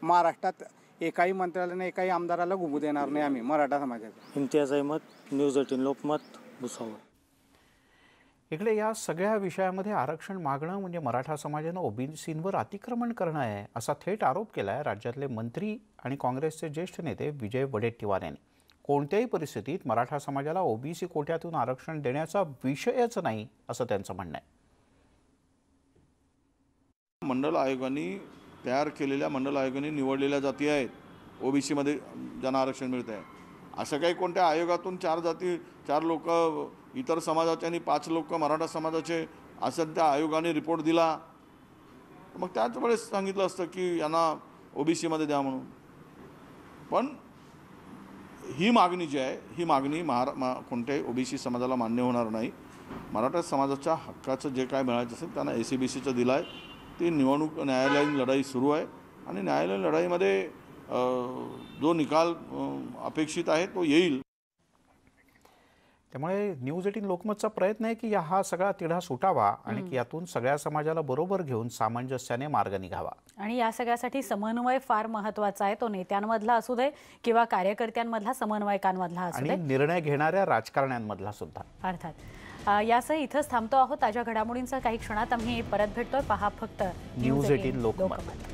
महाराष्ट्रात एकाही मंत्र्याला एकाही आमदाराला घुमू देणार नाही आम्ही मराठा समाजाचा. इम्तियाज अहमद, न्यूज 18 लोकमत, भुसावळ. इकडे या सगळ्या विषयामध्ये आरक्षण मागणं म्हणजे मराठा समाजानं ओबीसींवर अतिक्रमण करणं आहे असा थेट आरोप केला आहे राज्यातले मंत्री आणि काँग्रेसचे ज्येष्ठ नेते विजय वडेट्टीवार यांनी. कोणत्याही परिस्थितीत मराठा समाजाला ओबीसी कोट्यातून आरक्षण देण्याचा विषयच नाही असं त्यांचं म्हणणं आहे. मंडल आयोगाने तयार केलेल्या मंडल आयोगाने निवडलेल्या जाती आहेत ओबीसीमध्ये ज्यांना आरक्षण मिळत आहे. असं काही कोणत्या आयोगातून 4 जाती 4 लोक इतर समाजाचे आणि 5 लोक मराठा समाजाचे असं त्या आयोगाने रिपोर्ट दिला, मग त्याच वेळेस सांगितलं असतं की यांना ओबीसीमध्ये द्या म्हणून. पण ही मागणी जी आहे ही मागणी कोणत्याही ओबीसी समाजाला मान्य होणार नाही. मराठा समाजाच्या हक्काचं जे काय मिळायचं असेल त्यांना ACBCचं दिलं आहे. ती निवडणूक न्यायालयीन लढाई सुरू आहे आणि न्यायालयीन लढाईमध्ये जो निकाल अपेक्षित आहे तो येईल. त्यामुळे न्यूज 18 लोकमतचा प्रयत्न आहे की हा सगळा तिढा सुटावा आणि यातून सगळ्या समाजाला बरोबर घेऊन सामंजस्याने मार्ग निघावा. आणि या सगळ्यासाठी समन्वय फार महत्त्वाचा आहे. तो नेत्यांमधला असू दे किंवा कार्यकर्त्यांमधला, समन्वयकांमधला असू दे आणि निर्णय घेणाऱ्या राजकारण्यांमधला सुद्धा. अर्थात. यासह इथंच थांबतो आहोत. ताज्या घडामोडींचा काही क्षणात आम्ही परत भेटतोय. पहा फक्त न्यूज 18 लोकमत.